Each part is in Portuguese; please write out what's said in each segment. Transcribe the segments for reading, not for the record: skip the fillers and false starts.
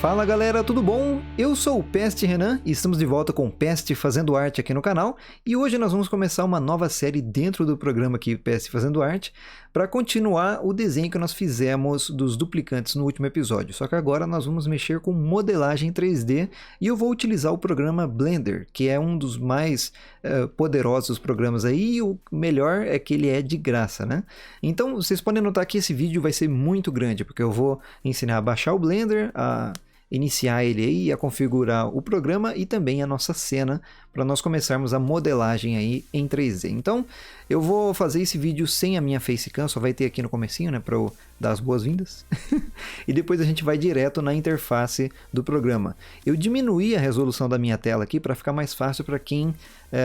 Fala galera, tudo bom? Eu sou o Peste Renan e estamos de volta com o Peste Fazendo Arte aqui no canal. E hoje nós vamos começar uma nova série dentro do programa aqui Peste Fazendo Arte para continuar o desenho que nós fizemos dos duplicantes no último episódio. Só que agora nós vamos mexer com modelagem 3D e eu vou utilizar o programa Blender, que é um dos mais poderosos programas aí, e o melhor é que ele é de graça, né? Então vocês podem notar que esse vídeo vai ser muito grande, porque eu vou ensinar a baixar o Blender, a iniciar ele aí, a configurar o programa e também a nossa cena para nós começarmos a modelagem aí em 3D. Então eu vou fazer esse vídeo sem a minha facecam, só vai ter aqui no comecinho, né, para eu dar as boas-vindas. E depois a gente vai direto na interface do programa. Eu diminuí a resolução da minha tela aqui para ficar mais fácil para quem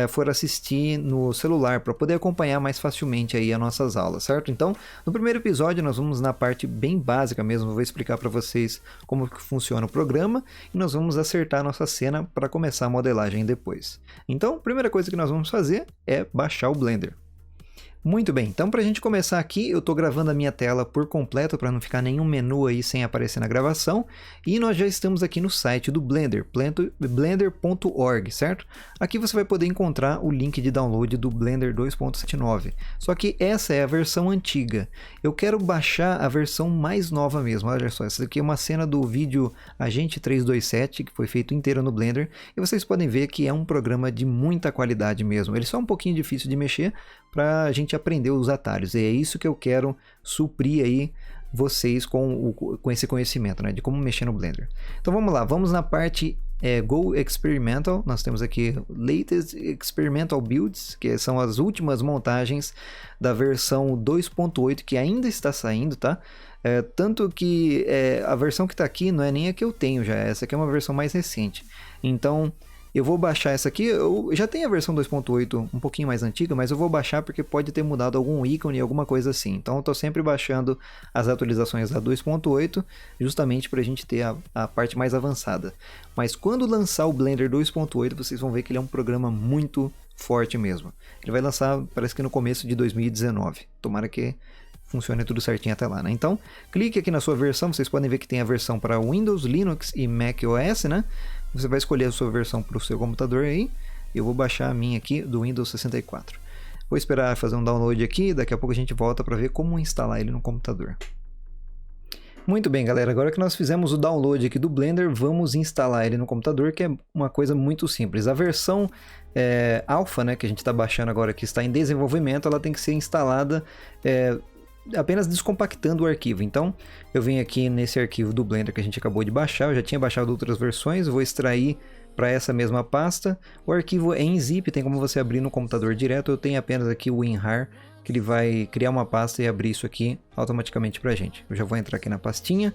for assistir no celular, para poder acompanhar mais facilmente aí as nossas aulas, certo? Então, no primeiro episódio nós vamos na parte bem básica mesmo, eu vou explicar para vocês como que funciona o programa e nós vamos acertar a nossa cena para começar a modelagem depois. Então, a primeira coisa que nós vamos fazer é baixar o Blender. Muito bem, então para a gente começar aqui, eu estou gravando a minha tela por completo para não ficar nenhum menu aí sem aparecer na gravação. E nós já estamos aqui no site do Blender, blender.org, certo? Aqui você vai poder encontrar o link de download do Blender 2.79. Só que essa é a versão antiga. Eu quero baixar a versão mais nova mesmo. Olha só, essa aqui é uma cena do vídeo Agente 327, que foi feito inteiro no Blender. E vocês podem ver que é um programa de muita qualidade mesmo. Ele só é um pouquinho difícil de mexer para a gente aprender os atalhos, e é isso que eu quero suprir aí vocês com esse conhecimento, né, de como mexer no Blender. Então vamos lá, vamos na parte Go Experimental. Nós temos aqui Latest Experimental Builds, que são as últimas montagens da versão 2.8 que ainda está saindo, tá? Tanto que a versão que está aqui não é nem a que eu tenho já, essa aqui é uma versão mais recente. Então eu vou baixar essa aqui, eu já tenho a versão 2.8 um pouquinho mais antiga, mas eu vou baixar porque pode ter mudado algum ícone, alguma coisa assim. Então eu estou sempre baixando as atualizações da 2.8, justamente para a gente ter a parte mais avançada. Mas quando lançar o Blender 2.8, vocês vão ver que ele é um programa muito forte mesmo. Ele vai lançar, parece que no começo de 2019. Tomara que funcione tudo certinho até lá, né? Então, clique aqui na sua versão, vocês podem ver que tem a versão para Windows, Linux e Mac OS, né? Você vai escolher a sua versão para o seu computador aí. Eu vou baixar a minha aqui do Windows 64. Vou esperar fazer um download aqui, daqui a pouco a gente volta para ver como instalar ele no computador. Muito bem, galera, agora que nós fizemos o download aqui do Blender, vamos instalar ele no computador, que é uma coisa muito simples. A versão alpha, né, que a gente está baixando agora, que está em desenvolvimento, ela tem que ser instalada apenas descompactando o arquivo. Então eu venho aqui nesse arquivo do Blender que a gente acabou de baixar, eu já tinha baixado outras versões, vou extrair para essa mesma pasta. O arquivo é em zip, tem como você abrir no computador direto. Eu tenho apenas aqui o WinRAR, que ele vai criar uma pasta e abrir isso aqui automaticamente para a gente. Eu já vou entrar aqui na pastinha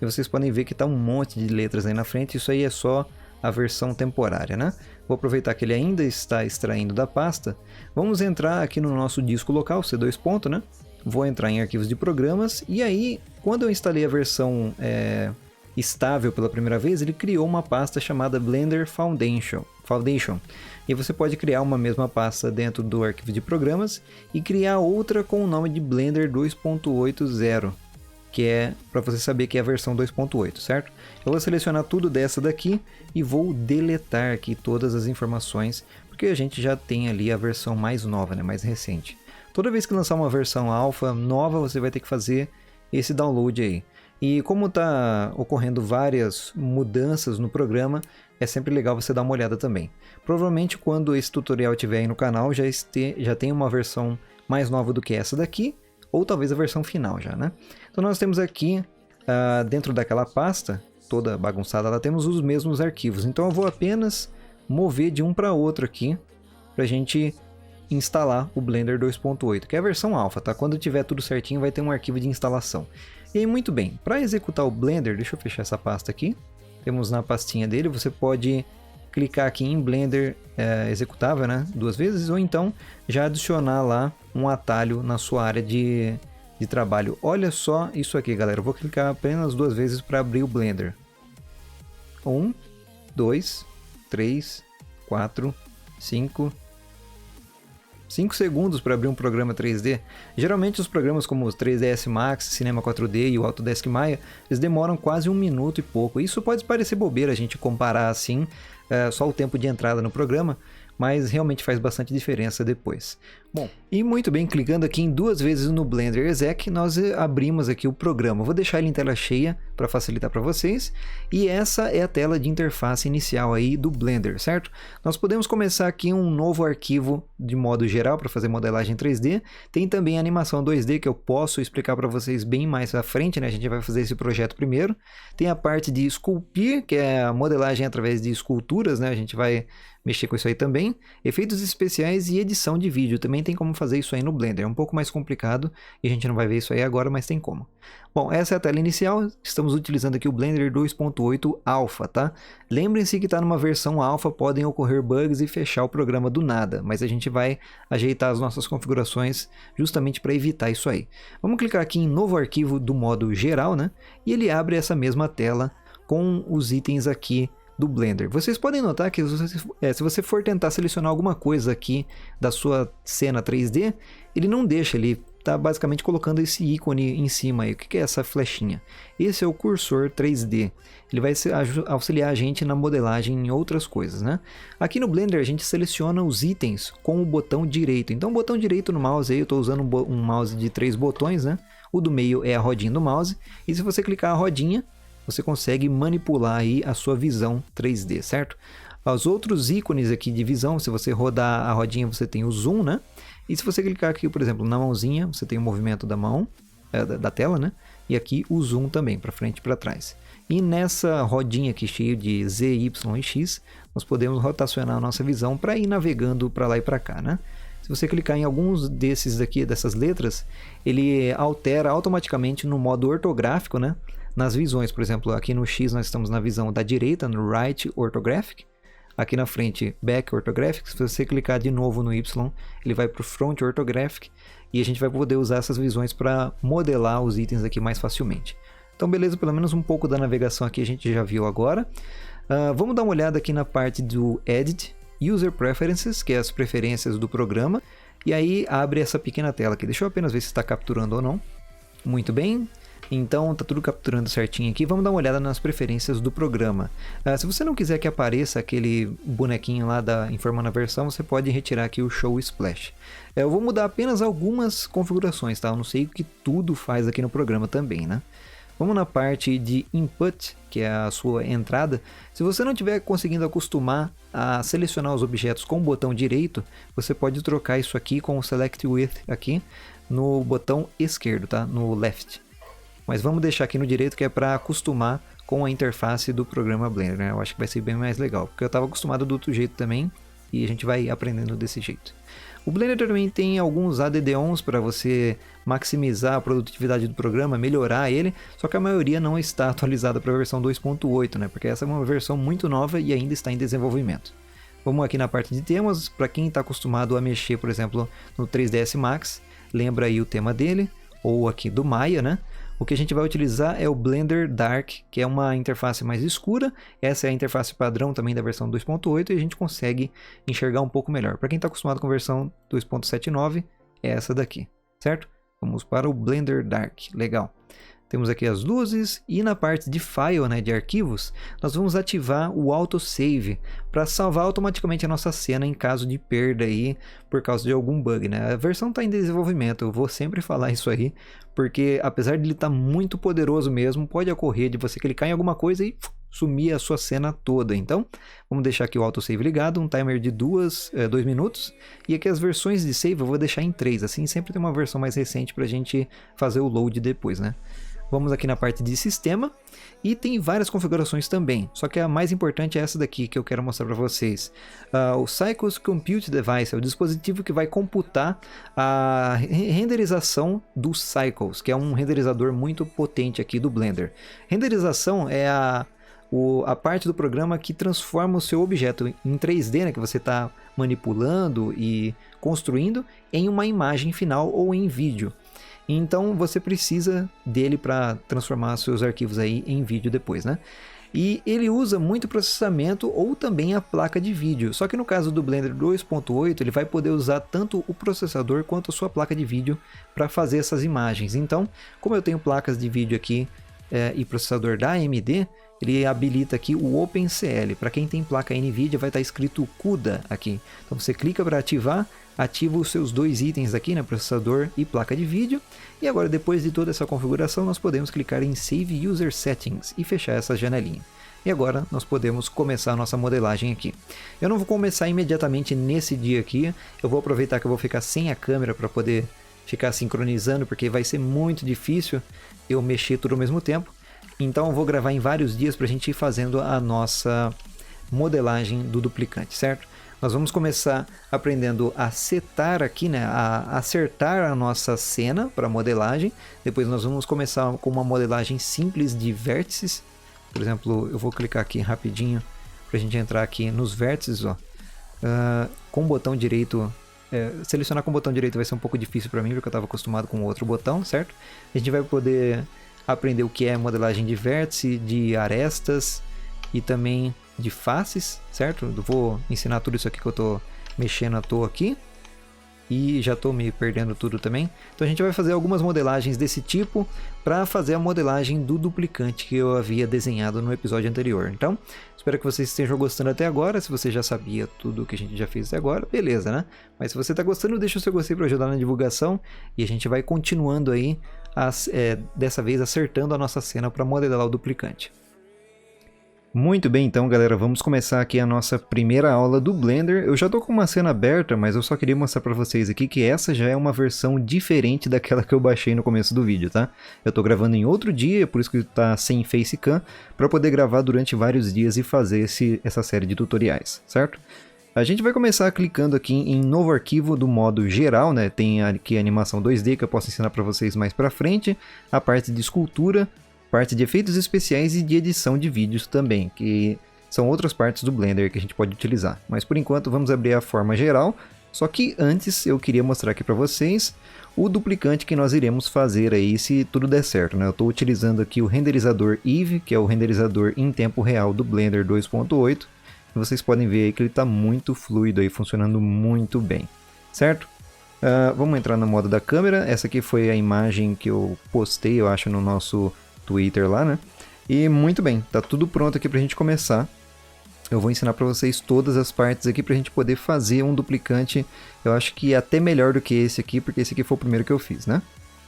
e vocês podem ver que está um monte de letras aí na frente. Isso aí é só a versão temporária, né? Vou aproveitar que ele ainda está extraindo da pasta. Vamos entrar aqui no nosso disco local, C2 ponto, né? Vou entrar em arquivos de programas e aí, quando eu instalei a versão estável pela primeira vez, ele criou uma pasta chamada Blender Foundation. E você pode criar uma mesma pasta dentro do arquivo de programas e criar outra com o nome de Blender 2.80, que é para você saber que é a versão 2.8, certo? Eu vou selecionar tudo dessa daqui e vou deletar aqui todas as informações, porque a gente já tem ali a versão mais nova, né, mais recente. Toda vez que lançar uma versão alfa nova, você vai ter que fazer esse download aí. E como está ocorrendo várias mudanças no programa, é sempre legal você dar uma olhada também. Provavelmente quando esse tutorial estiver aí no canal, já tem uma versão mais nova do que essa daqui, ou talvez a versão final já, né? Então nós temos aqui, dentro daquela pasta, toda bagunçada, lá temos os mesmos arquivos. Então eu vou apenas mover de um para outro aqui, para a gente instalar o Blender 2.8, que é a versão alfa, tá? Quando tiver tudo certinho vai ter um arquivo de instalação. E aí, muito bem, para executar o Blender, deixa eu fechar essa pasta aqui, temos na pastinha dele, você pode clicar aqui em Blender executável, né, 2 vezes, ou então já adicionar lá um atalho na sua área de trabalho. Olha só isso aqui, galera, eu vou clicar apenas 2 vezes para abrir o Blender. 1, 2, 3, 4, 5... 5 segundos para abrir um programa 3D. Geralmente os programas como o 3ds Max, Cinema 4D e o Autodesk Maya, eles demoram quase 1 minuto e pouco. Isso pode parecer bobeira a gente comparar assim, só o tempo de entrada no programa, mas realmente faz bastante diferença depois. Bom, e muito bem, clicando aqui em 2 vezes no Blender Exec, nós abrimos aqui o programa. Vou deixar ele em tela cheia para facilitar para vocês. E essa é a tela de interface inicial aí do Blender, certo? Nós podemos começar aqui um novo arquivo de modo geral para fazer modelagem 3D. Tem também a animação 2D que eu posso explicar para vocês bem mais à frente, né? A gente vai fazer esse projeto primeiro. Tem a parte de esculpir, que é a modelagem através de esculturas, né? A gente vai mexer com isso aí também. Efeitos especiais e edição de vídeo. Também tem como fazer isso aí no Blender. É um pouco mais complicado e a gente não vai ver isso aí agora, mas tem como. Bom, essa é a tela inicial. Estamos utilizando aqui o Blender 2.8 Alpha, tá? Lembrem-se que está numa versão Alpha, podem ocorrer bugs e fechar o programa do nada, mas a gente vai ajeitar as nossas configurações justamente para evitar isso aí. Vamos clicar aqui em novo arquivo do modo geral, né? E ele abre essa mesma tela com os itens aqui do Blender. Vocês podem notar que se você for tentar selecionar alguma coisa aqui da sua cena 3D, ele não deixa, ele está basicamente colocando esse ícone em cima aí. O que é essa flechinha? Esse é o cursor 3D. Ele vai auxiliar a gente na modelagem em outras coisas, né? Aqui no Blender a gente seleciona os itens com o botão direito. Então o botão direito no mouse aí, eu estou usando um mouse de 3 botões, né? O do meio é a rodinha do mouse. E se você clicar a rodinha, você consegue manipular aí a sua visão 3D, certo? Os outros ícones aqui de visão, se você rodar a rodinha, você tem o zoom, né? E se você clicar aqui, por exemplo, na mãozinha, você tem o movimento da mão, da tela, né? E aqui o zoom também, para frente e para trás. E nessa rodinha aqui cheia de Z, Y e X, nós podemos rotacionar a nossa visão para ir navegando para lá e para cá, né? Se você clicar em alguns desses aqui, dessas letras, ele altera automaticamente no modo ortográfico, né? Nas visões, por exemplo, aqui no X nós estamos na visão da direita, no Right Orthographic. Aqui na frente, Back Orthographic. Se você clicar de novo no Y, ele vai para o Front Orthographic. E a gente vai poder usar essas visões para modelar os itens aqui mais facilmente. Então, beleza, pelo menos um pouco da navegação aqui a gente já viu agora. Vamos dar uma olhada aqui na parte do Edit, User Preferences, que é as preferências do programa. E aí abre essa pequena tela aqui. Deixa eu apenas ver se está capturando ou não. Muito bem. Então tá tudo capturando certinho aqui. Vamos dar uma olhada nas preferências do programa. Se você não quiser que apareça aquele bonequinho lá informando a versão, você pode retirar aqui o Show Splash. Eu vou mudar apenas algumas configurações, tá? Eu não sei o que tudo faz aqui no programa também, né? Vamos na parte de Input, que é a sua entrada. Se você não estiver conseguindo acostumar a selecionar os objetos com o botão direito, você pode trocar isso aqui com o Select With aqui no botão esquerdo, tá? No Left. Mas vamos deixar aqui no direito, que é para acostumar com a interface do programa Blender, né? Eu acho que vai ser bem mais legal, porque eu estava acostumado do outro jeito também, e a gente vai aprendendo desse jeito. O Blender também tem alguns add-ons para você maximizar a produtividade do programa, melhorar ele, só que a maioria não está atualizada para a versão 2.8, né? Porque essa é uma versão muito nova e ainda está em desenvolvimento. Vamos aqui na parte de temas. Para quem está acostumado a mexer, por exemplo, no 3ds Max, lembra aí o tema dele, ou aqui do Maya, né? O que a gente vai utilizar é o Blender Dark, que é uma interface mais escura. Essa é a interface padrão também da versão 2.8 e a gente consegue enxergar um pouco melhor. Para quem está acostumado com a versão 2.79, é essa daqui, certo? Vamos para o Blender Dark, legal. Temos aqui as luzes e na parte de file, né, de arquivos, nós vamos ativar o autosave para salvar automaticamente a nossa cena em caso de perda aí por causa de algum bug, né? A versão está em desenvolvimento, eu vou sempre falar isso aí, porque apesar de ele estar muito poderoso mesmo, pode ocorrer de você clicar em alguma coisa e sumir a sua cena toda. Então, vamos deixar aqui o autosave ligado, um timer de 2 minutos, e aqui as versões de save eu vou deixar em 3, assim sempre tem uma versão mais recente para a gente fazer o load depois, né? Vamos aqui na parte de sistema e tem várias configurações também, só que a mais importante é essa daqui que eu quero mostrar para vocês. O Cycles Compute Device é o dispositivo que vai computar a renderização dos Cycles, que é um renderizador muito potente aqui do Blender. Renderização é a parte do programa que transforma o seu objeto em 3D, né, que você está manipulando e construindo, em uma imagem final ou em vídeo. Então você precisa dele para transformar seus arquivos aí em vídeo depois, né? e ele usa muito processamento ou também a placa de vídeo. Só que no caso do Blender 2.8 ele vai poder usar tanto o processador quanto a sua placa de vídeo para fazer essas imagens. Então, como eu tenho placas de vídeo aqui e processador da AMD, ele habilita aqui o OpenCL. Para quem tem placa NVIDIA vai estar escrito CUDA aqui. Então você clica para ativar, ativa os seus dois itens aqui, né, processador e placa de vídeo. E agora, depois de toda essa configuração, nós podemos clicar em Save User Settings e fechar essa janelinha. E agora nós podemos começar a nossa modelagem aqui. Eu não vou começar imediatamente nesse dia aqui, eu vou aproveitar que eu vou ficar sem a câmera para poder ficar sincronizando, porque vai ser muito difícil eu mexer tudo ao mesmo tempo. Então eu vou gravar em vários dias para a gente ir fazendo a nossa modelagem do duplicante, certo? Nós vamos começar aprendendo a setar aqui, né, a acertar a nossa cena para modelagem. Depois nós vamos começar com uma modelagem simples de vértices. Por exemplo, eu vou clicar aqui rapidinho para a gente entrar aqui nos vértices, ó. Com o botão direito, selecionar com o botão direito vai ser um pouco difícil para mim, porque eu estava acostumado com outro botão, certo? A gente vai poder aprender o que é modelagem de vértice, de arestas e também de faces, certo? Eu vou ensinar tudo isso aqui que eu estou mexendo à toa aqui e já estou me perdendo tudo também. Então a gente vai fazer algumas modelagens desse tipo para fazer a modelagem do duplicante que eu havia desenhado no episódio anterior. Então, espero que vocês estejam gostando até agora. Se você já sabia tudo que a gente já fez até agora, beleza, né? Mas se você está gostando, deixa o seu gostei para ajudar na divulgação e a gente vai continuando aí, dessa vez acertando a nossa cena para modelar o duplicante. Muito bem, então galera, vamos começar aqui a nossa primeira aula do Blender. Eu já estou com uma cena aberta, mas eu só queria mostrar para vocês aqui que essa já é uma versão diferente daquela que eu baixei no começo do vídeo, tá? Eu estou gravando em outro dia, por isso que está sem facecam, para poder gravar durante vários dias e fazer essa série de tutoriais, certo? A gente vai começar clicando aqui em novo arquivo do modo geral, né? Tem aqui a animação 2D que eu posso ensinar para vocês mais para frente, a parte de escultura, parte de efeitos especiais e de edição de vídeos também, que são outras partes do Blender que a gente pode utilizar. Mas por enquanto vamos abrir a forma geral, só que antes eu queria mostrar aqui para vocês o duplicante que nós iremos fazer aí se tudo der certo, né? Eu estou utilizando aqui o renderizador Eevee, que é o renderizador em tempo real do Blender 2.8, e vocês podem ver aí que ele está muito fluido aí, funcionando muito bem, certo? Vamos entrar no modo da câmera. Essa aqui foi a imagem que eu postei, eu acho, no nosso Twitter lá, né? E muito bem, tá tudo pronto aqui pra gente começar. Eu vou ensinar pra vocês todas as partes aqui pra gente poder fazer um duplicante, eu acho que até melhor do que esse aqui, porque esse aqui foi o primeiro que eu fiz, né?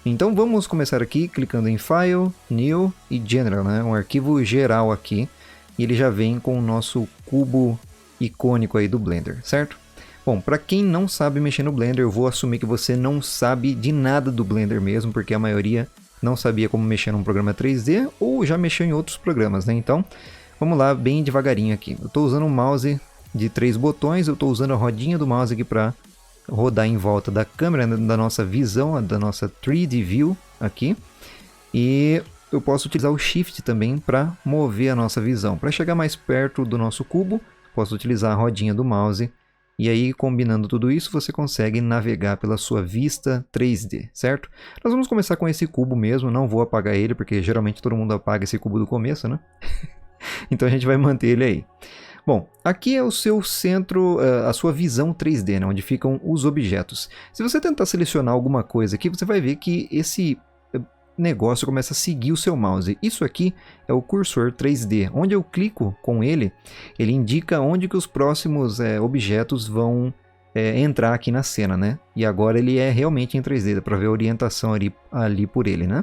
Então vamos começar aqui clicando em File, New e General, né? Um arquivo geral aqui, e ele já vem com o nosso cubo icônico aí do Blender, certo? Bom, para quem não sabe mexer no Blender, eu vou assumir que você não sabe de nada do Blender mesmo, porque a maioria não sabia como mexer num programa 3D ou já mexeu em outros programas, né? Então, vamos lá bem devagarinho aqui. Eu estou usando um mouse de 3 botões, eu estou usando a rodinha do mouse aqui para rodar em volta da câmera, né, da nossa visão, da nossa 3D View aqui. E eu posso utilizar o Shift também para mover a nossa visão. Para chegar mais perto do nosso cubo, posso utilizar a rodinha do mouse. E aí, combinando tudo isso, você consegue navegar pela sua vista 3D, certo? Nós vamos começar com esse cubo mesmo, não vou apagar ele, porque geralmente todo mundo apaga esse cubo do começo, né? Então a gente vai manter ele aí. Bom, aqui é o seu centro, a sua visão 3D, né? Onde ficam os objetos. Se você tentar selecionar alguma coisa aqui, você vai ver que esse negócio começa a seguir o seu mouse. Isso aqui é o cursor 3D. Onde eu clico com ele, ele indica onde que os próximos objetos vão entrar aqui na cena, né? E agora ele é realmente em 3D, dá para ver a orientação ali por ele, né?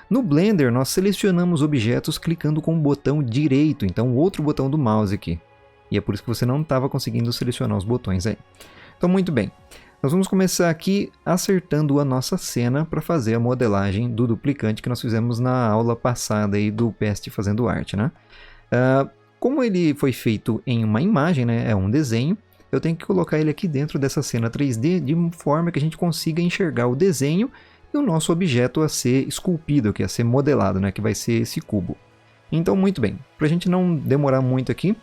No Blender nós selecionamos objetos clicando com o botão direito, então o outro botão do mouse aqui. E é por isso que você não estava conseguindo selecionar os botões aí. Então muito bem. Nós vamos começar aqui acertando a nossa cena para fazer a modelagem do duplicante que nós fizemos na aula passada aí do PST Fazendo Arte, né? Como ele foi feito em uma imagem, né, é um desenho, eu tenho que colocar ele aqui dentro dessa cena 3D de forma que a gente consiga enxergar o desenho e o nosso objeto a ser esculpido, que é a ser modelado, né, que vai ser esse cubo. Então, muito bem, para a gente não demorar muito aqui,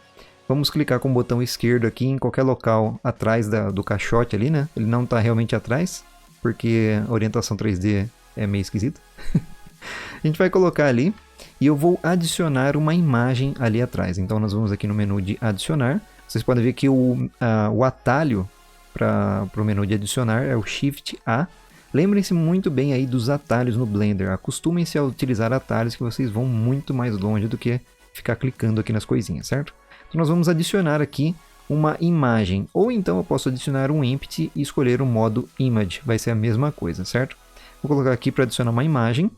vamos clicar com o botão esquerdo aqui em qualquer local atrás do caixote ali, né? Ele não está realmente atrás, porque a orientação 3D é meio esquisita. A gente vai colocar ali e eu vou adicionar uma imagem ali atrás. Então nós vamos aqui no menu de adicionar. Vocês podem ver que o atalho para o menu de adicionar é o Shift A. Lembrem-se muito bem aí dos atalhos no Blender. Acostumem-se a utilizar atalhos que vocês vão muito mais longe do que ficar clicando aqui nas coisinhas, certo? Então nós vamos adicionar aqui uma imagem. Ou então eu posso adicionar um Empty e escolher o modo Image. Vai ser a mesma coisa, certo? Vou colocar aqui para adicionar uma imagem.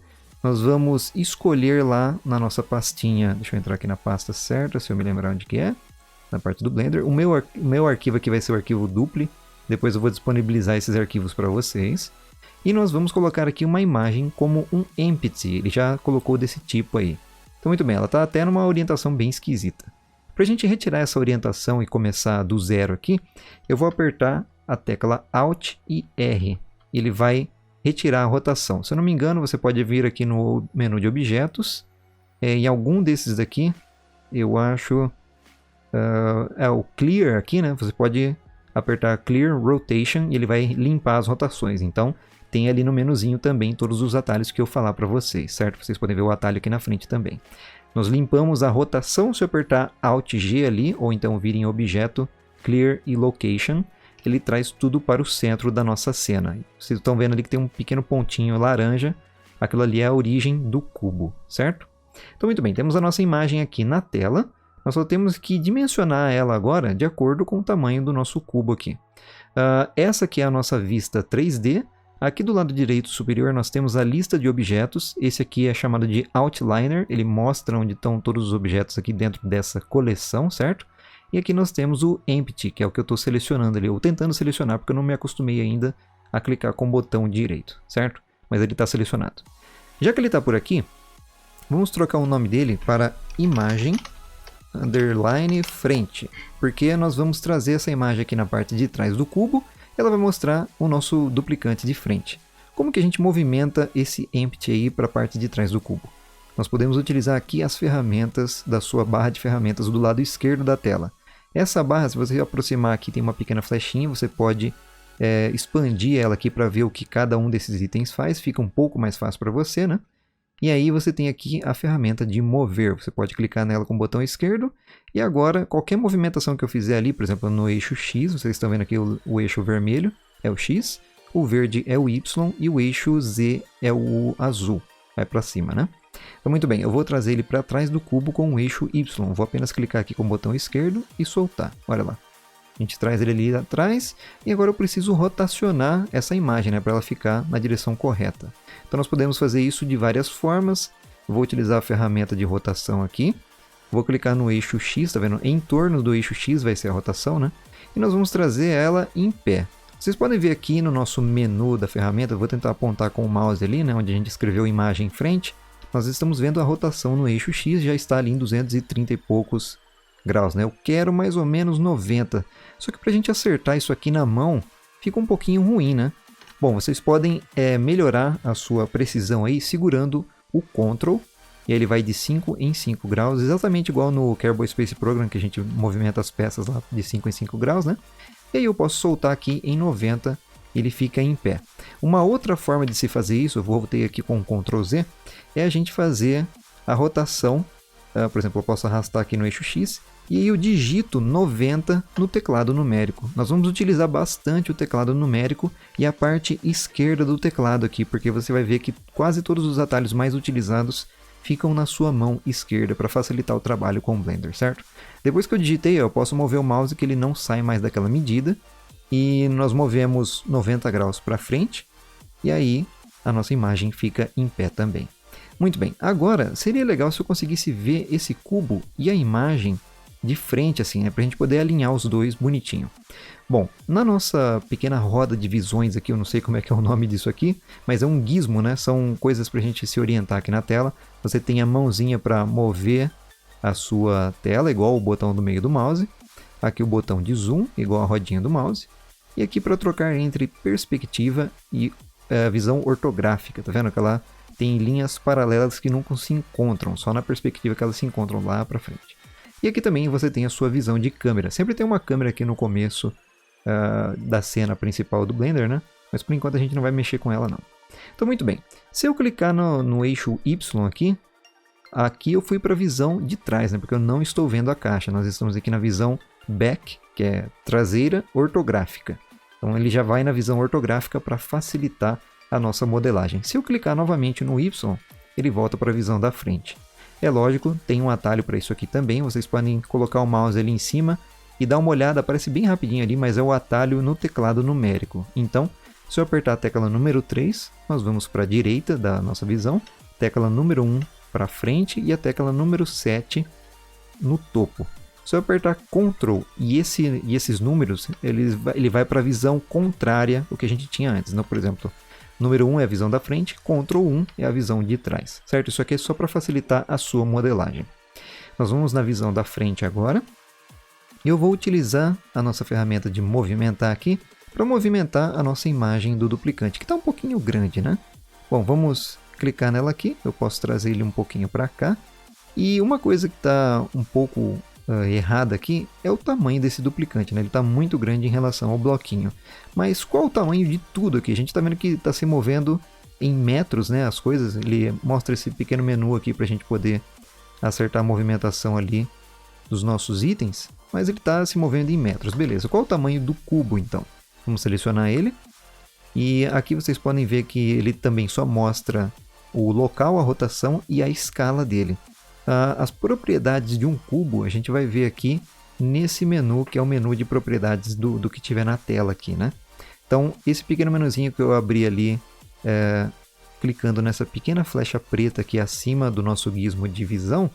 Nós vamos escolher lá na nossa pastinha. Deixa eu entrar aqui na pasta certa, se eu me lembrar onde que é. Na parte do Blender. O meu arquivo aqui vai ser o arquivo dupli. Depois eu vou disponibilizar esses arquivos para vocês. E nós vamos colocar aqui uma imagem como um empty. Ele já colocou desse tipo aí. Então muito bem, ela está até numa orientação bem esquisita. Para a gente retirar essa orientação e começar do zero aqui, eu vou apertar a tecla Alt e R. Ele vai retirar a rotação. Se eu não me engano, você pode vir aqui no menu de objetos. Em algum desses daqui, eu acho... é o Clear aqui, né? Você pode apertar Clear Rotation e ele vai limpar as rotações. Então, tem ali no menuzinho também todos os atalhos que eu falar para vocês, certo? Vocês podem ver o atalho aqui na frente também. Nós limpamos a rotação se eu apertar Alt G ali, ou então vir em Objeto, Clear e Location. Ele traz tudo para o centro da nossa cena. Vocês estão vendo ali que tem um pequeno pontinho laranja. Aquilo ali é a origem do cubo, certo? Então, muito bem, temos a nossa imagem aqui na tela. Nós só temos que dimensionar ela agora de acordo com o tamanho do nosso cubo aqui. Essa aqui é a nossa vista 3D. Aqui do lado direito superior nós temos a lista de objetos. Esse aqui é chamado de Outliner. Ele mostra onde estão todos os objetos aqui dentro dessa coleção, certo? E aqui nós temos o Empty, que é o que eu estou selecionando ali. Ou tentando selecionar, porque eu não me acostumei ainda a clicar com o botão direito, certo? Mas ele está selecionado. Já que ele está por aqui, vamos trocar o nome dele para Imagem _ Frente. Porque nós vamos trazer essa imagem aqui na parte de trás do cubo. Ela vai mostrar o nosso duplicante de frente. Como que a gente movimenta esse Empty aí para a parte de trás do cubo? Nós podemos utilizar aqui as ferramentas da sua barra de ferramentas do lado esquerdo da tela. Essa barra, se você aproximar aqui, tem uma pequena flechinha, você pode expandir ela aqui para ver o que cada um desses itens faz, fica um pouco mais fácil para você, né? E aí você tem aqui a ferramenta de mover, você pode clicar nela com o botão esquerdo, e agora qualquer movimentação que eu fizer ali, por exemplo no eixo X, vocês estão vendo aqui o eixo vermelho é o X, o verde é o Y e o eixo Z é o azul, vai para cima, né? Então muito bem, eu vou trazer ele para trás do cubo com o eixo Y, vou apenas clicar aqui com o botão esquerdo e soltar, olha lá. A gente traz ele ali atrás e agora eu preciso rotacionar essa imagem, né, para ela ficar na direção correta. Então nós podemos fazer isso de várias formas. Eu vou utilizar a ferramenta de rotação aqui. Vou clicar no eixo X, tá vendo? Em torno do eixo X vai ser a rotação, né? E nós vamos trazer ela em pé. Vocês podem ver aqui no nosso menu da ferramenta, eu vou tentar apontar com o mouse ali, né, onde a gente escreveu imagem em frente. Nós estamos vendo a rotação no eixo X, já está ali em 230 e poucos graus, né? Eu quero mais ou menos 90. Só que para a gente acertar isso aqui na mão, fica um pouquinho ruim, né? Bom, vocês podem melhorar a sua precisão aí segurando o Ctrl. E aí ele vai de 5 em 5 graus, exatamente igual no Kerbal Space Program, que a gente movimenta as peças lá de 5 em 5 graus, né? E aí eu posso soltar aqui em 90, ele fica em pé. Uma outra forma de se fazer isso, eu voltei aqui com o Ctrl Z, é a gente fazer a rotação. Por exemplo, eu posso arrastar aqui no eixo X e aí eu digito 90 no teclado numérico. Nós vamos utilizar bastante o teclado numérico e a parte esquerda do teclado aqui, porque você vai ver que quase todos os atalhos mais utilizados ficam na sua mão esquerda para facilitar o trabalho com o Blender, certo? Depois que eu digitei, eu posso mover o mouse que ele não sai mais daquela medida e nós movemos 90 graus para frente e aí a nossa imagem fica em pé também. Muito bem, agora seria legal se eu conseguisse ver esse cubo e a imagem de frente assim, né, para a gente poder alinhar os dois bonitinho. Bom, na nossa pequena roda de visões aqui, eu não sei como é que é o nome disso aqui, mas é um gizmo, né? São coisas para a gente se orientar aqui na tela. Você tem a mãozinha para mover a sua tela, igual o botão do meio do mouse. Aqui o botão de zoom, igual a rodinha do mouse. E aqui para trocar entre perspectiva e visão ortográfica, tá vendo? Que ela tem linhas paralelas que nunca se encontram, só na perspectiva que elas se encontram lá para frente. E aqui também você tem a sua visão de câmera. Sempre tem uma câmera aqui no começo da cena principal do Blender, né? Mas por enquanto a gente não vai mexer com ela não. Então muito bem, se eu clicar no eixo Y aqui, aqui eu fui para a visão de trás, né? Porque eu não estou vendo a caixa. Nós estamos aqui na visão back, que é traseira ortográfica. Então ele já vai na visão ortográfica para facilitar a nossa modelagem. Se eu clicar novamente no Y, ele volta para a visão da frente. É lógico, tem um atalho para isso aqui também. Vocês podem colocar o mouse ali em cima e dar uma olhada. Aparece bem rapidinho ali, mas é o atalho no teclado numérico. Então, se eu apertar a tecla número 3, nós vamos para a direita da nossa visão. Tecla número 1 para frente e a tecla número 7 no topo. Se eu apertar Ctrl e esses números, ele vai para a visão contrária ao que a gente tinha antes. Então, por exemplo, número 1 é a visão da frente, Ctrl 1 é a visão de trás, certo? Isso aqui é só para facilitar a sua modelagem. Nós vamos na visão da frente agora. Eu vou utilizar a nossa ferramenta de movimentar aqui para movimentar a nossa imagem do duplicante, que está um pouquinho grande, né? Bom, vamos clicar nela aqui. Eu posso trazer ele um pouquinho para cá. E uma coisa que está um pouco errada aqui é o tamanho desse duplicante, né? Ele está muito grande em relação ao bloquinho. Mas qual o tamanho de tudo aqui? A gente está vendo que está se movendo em metros, né? As coisas. Ele mostra esse pequeno menu aqui para a gente poder acertar a movimentação ali dos nossos itens. Mas ele está se movendo em metros. Beleza. Qual o tamanho do cubo, então? Vamos selecionar ele. E aqui vocês podem ver que ele também só mostra o local, a rotação e a escala dele. As propriedades de um cubo a gente vai ver aqui nesse menu, que é o menu de propriedades do que tiver na tela aqui, né? Então, esse pequeno menuzinho que eu abri ali, clicando nessa pequena flecha preta aqui acima do nosso gizmo de visão,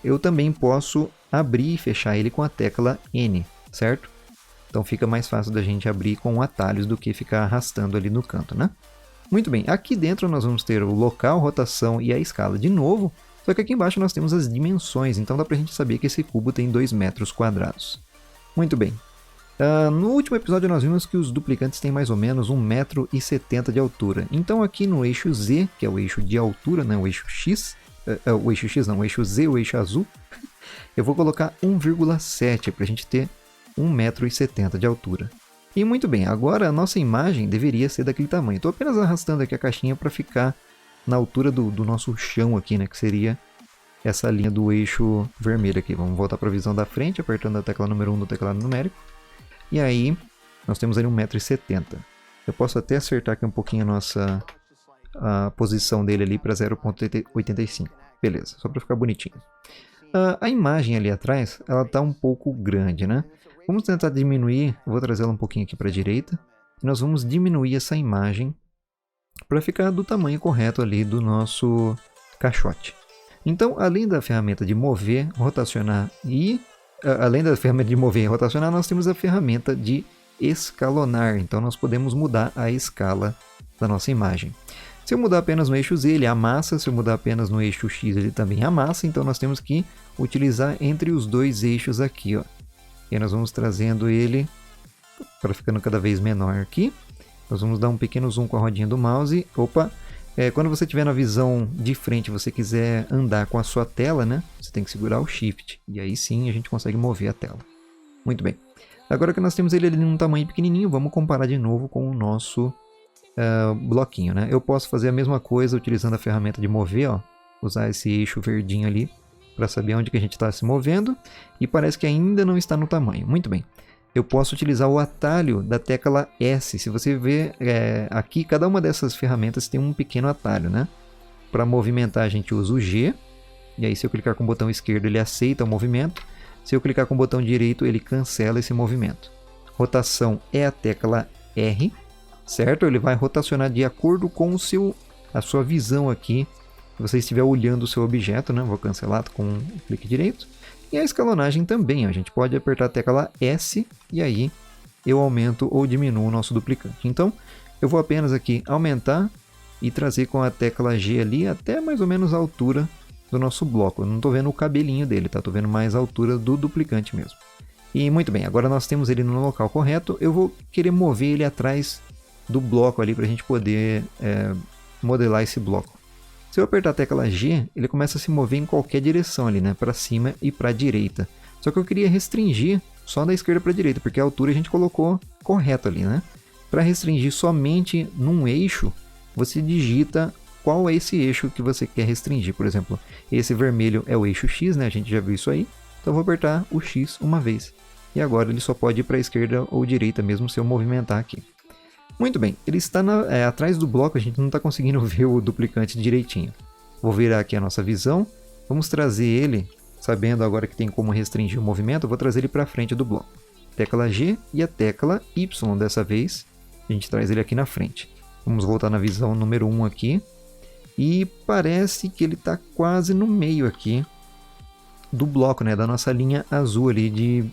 eu também posso abrir e fechar ele com a tecla N, certo? Então fica mais fácil da gente abrir com atalhos do que ficar arrastando ali no canto, né? Muito bem, aqui dentro nós vamos ter o local, rotação e a escala de novo, só que aqui embaixo nós temos as dimensões, então dá pra gente saber que esse cubo tem 2 metros quadrados. Muito bem. No último episódio nós vimos que os duplicantes têm mais ou menos 1,70 m de altura. Então aqui no eixo Z, que é o eixo de altura, né, o eixo X, o eixo X não, o eixo Z, o eixo azul, eu vou colocar 1,7 para a gente ter 1,70 m de altura. E muito bem, agora a nossa imagem deveria ser daquele tamanho. Estou apenas arrastando aqui a caixinha para ficar na altura do nosso chão aqui, né, que seria essa linha do eixo vermelho aqui. Vamos voltar para a visão da frente, apertando a tecla número 1 do teclado numérico. E aí, nós temos ali 1,70 m. Eu posso até acertar aqui um pouquinho a posição dele ali para 0,85. Beleza, só para ficar bonitinho. A imagem ali atrás, ela está um pouco grande, né? Vamos tentar diminuir, eu vou trazer ela um pouquinho aqui para a direita. E nós vamos diminuir essa imagem para ficar do tamanho correto ali do nosso caixote. Então, além da ferramenta de mover, rotacionar nós temos a ferramenta de escalonar. Então, nós podemos mudar a escala da nossa imagem. Se eu mudar apenas no eixo Z, ele amassa. Se eu mudar apenas no eixo X, ele também amassa. Então, nós temos que utilizar entre os dois eixos aqui, ó. E aí nós vamos trazendo ele para ficando cada vez menor aqui. Nós vamos dar um pequeno zoom com a rodinha do mouse. Opa! Quando você estiver na visão de frente, você quiser andar com a sua tela, né? Você tem que segurar o Shift. E aí sim a gente consegue mover a tela. Muito bem. Agora que nós temos ele ali num tamanho pequenininho, vamos comparar de novo com o nosso bloquinho, né? Eu posso fazer a mesma coisa utilizando a ferramenta de mover, ó. Usar esse eixo verdinho ali para saber onde que a gente está se movendo. E parece que ainda não está no tamanho. Muito bem. Eu posso utilizar o atalho da tecla S. Se você ver aqui, cada uma dessas ferramentas tem um pequeno atalho, né? Para movimentar a gente usa o G. E aí se eu clicar com o botão esquerdo ele aceita o movimento. Se eu clicar com o botão direito ele cancela esse movimento. Rotação é a tecla R, certo? Ele vai rotacionar de acordo com a sua visão aqui. Se você estiver olhando o seu objeto, né? Vou cancelar com o clique direito. E a escalonagem também, ó. A gente pode apertar a tecla S e aí eu aumento ou diminuo o nosso duplicante. Então, eu vou apenas aqui aumentar e trazer com a tecla G ali até mais ou menos a altura do nosso bloco. Eu não estou vendo o cabelinho dele, tá? Estou vendo mais a altura do duplicante mesmo. E muito bem, agora nós temos ele no local correto. Eu vou querer mover ele atrás do bloco ali para a gente poder modelar esse bloco. Se eu apertar a tecla G, ele começa a se mover em qualquer direção ali, né? Para cima e para a direita. Só que eu queria restringir só da esquerda para a direita, porque a altura a gente colocou correto ali, né? Para restringir somente num eixo, você digita qual é esse eixo que você quer restringir. Por exemplo, esse vermelho é o eixo X, né? A gente já viu isso aí. Então eu vou apertar o X uma vez. E agora ele só pode ir para a esquerda ou direita mesmo se eu movimentar aqui. Muito bem, ele está atrás do bloco, a gente não está conseguindo ver o duplicante direitinho. Vou virar aqui a nossa visão. Vamos trazer ele, sabendo agora que tem como restringir o movimento, eu vou trazer ele para frente do bloco. Tecla G e a tecla Y dessa vez, a gente traz ele aqui na frente. Vamos voltar na visão número 1 aqui. E parece que ele está quase no meio aqui do bloco, né, da nossa linha azul ali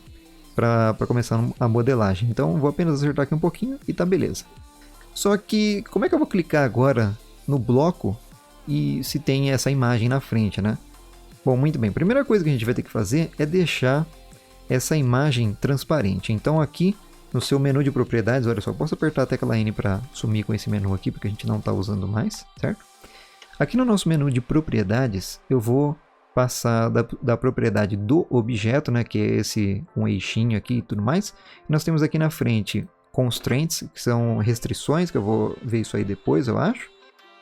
para começar a modelagem. Então vou apenas acertar aqui um pouquinho e tá beleza. Só que como é que eu vou clicar agora no bloco e se tem essa imagem na frente, né? Bom, muito bem. A primeira coisa que a gente vai ter que fazer é deixar essa imagem transparente. Então aqui no seu menu de propriedades, olha só, posso apertar a tecla N para sumir com esse menu aqui, porque a gente não está usando mais, certo? Aqui no nosso menu de propriedades, eu vou passar da propriedade do objeto, né, que é esse um eixinho aqui e tudo mais. E nós temos aqui na frente constraints, que são restrições, que eu vou ver isso aí depois, eu acho.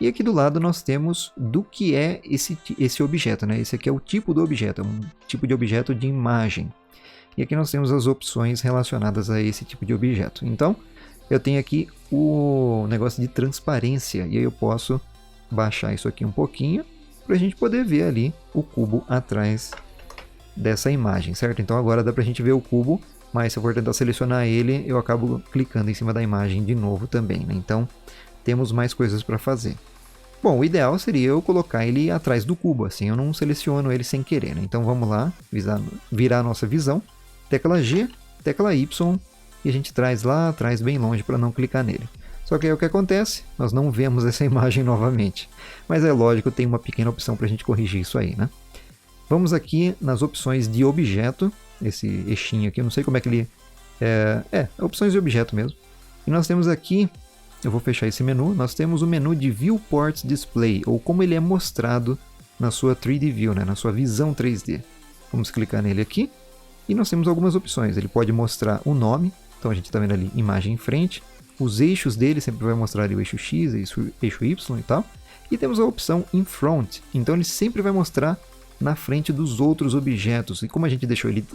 E aqui do lado nós temos do que é esse objeto, né? Esse aqui é o tipo do objeto, é um tipo de objeto de imagem. E aqui nós temos as opções relacionadas a esse tipo de objeto. Então, eu tenho aqui o negócio de transparência, e aí eu posso baixar isso aqui um pouquinho, para a gente poder ver ali o cubo atrás dessa imagem, certo? Então agora dá para a gente ver o cubo, mas se eu for tentar selecionar ele, eu acabo clicando em cima da imagem de novo também, né? Então temos mais coisas para fazer. Bom, o ideal seria eu colocar ele atrás do cubo, assim eu não seleciono ele sem querer, né? Então vamos lá, virar a nossa visão, tecla G, tecla Y, e a gente traz lá atrás bem longe para não clicar nele. Só que aí o que acontece? Nós não vemos essa imagem novamente. Mas é lógico, tem uma pequena opção para a gente corrigir isso aí, né? Vamos aqui nas opções de objeto, esse eixinho aqui, eu não sei como é que ele... opções de objeto mesmo. E nós temos aqui, eu vou fechar esse menu, nós temos o menu de Viewport Display, ou como ele é mostrado na sua 3D View, né? Na sua visão 3D. Vamos clicar nele aqui, e nós temos algumas opções. Ele pode mostrar o nome, então a gente está vendo ali imagem em frente. Os eixos dele sempre vai mostrar ali o eixo X, eixo Y e tal. E temos a opção In Front, então ele sempre vai mostrar na frente dos outros objetos. E como a gente deixou ele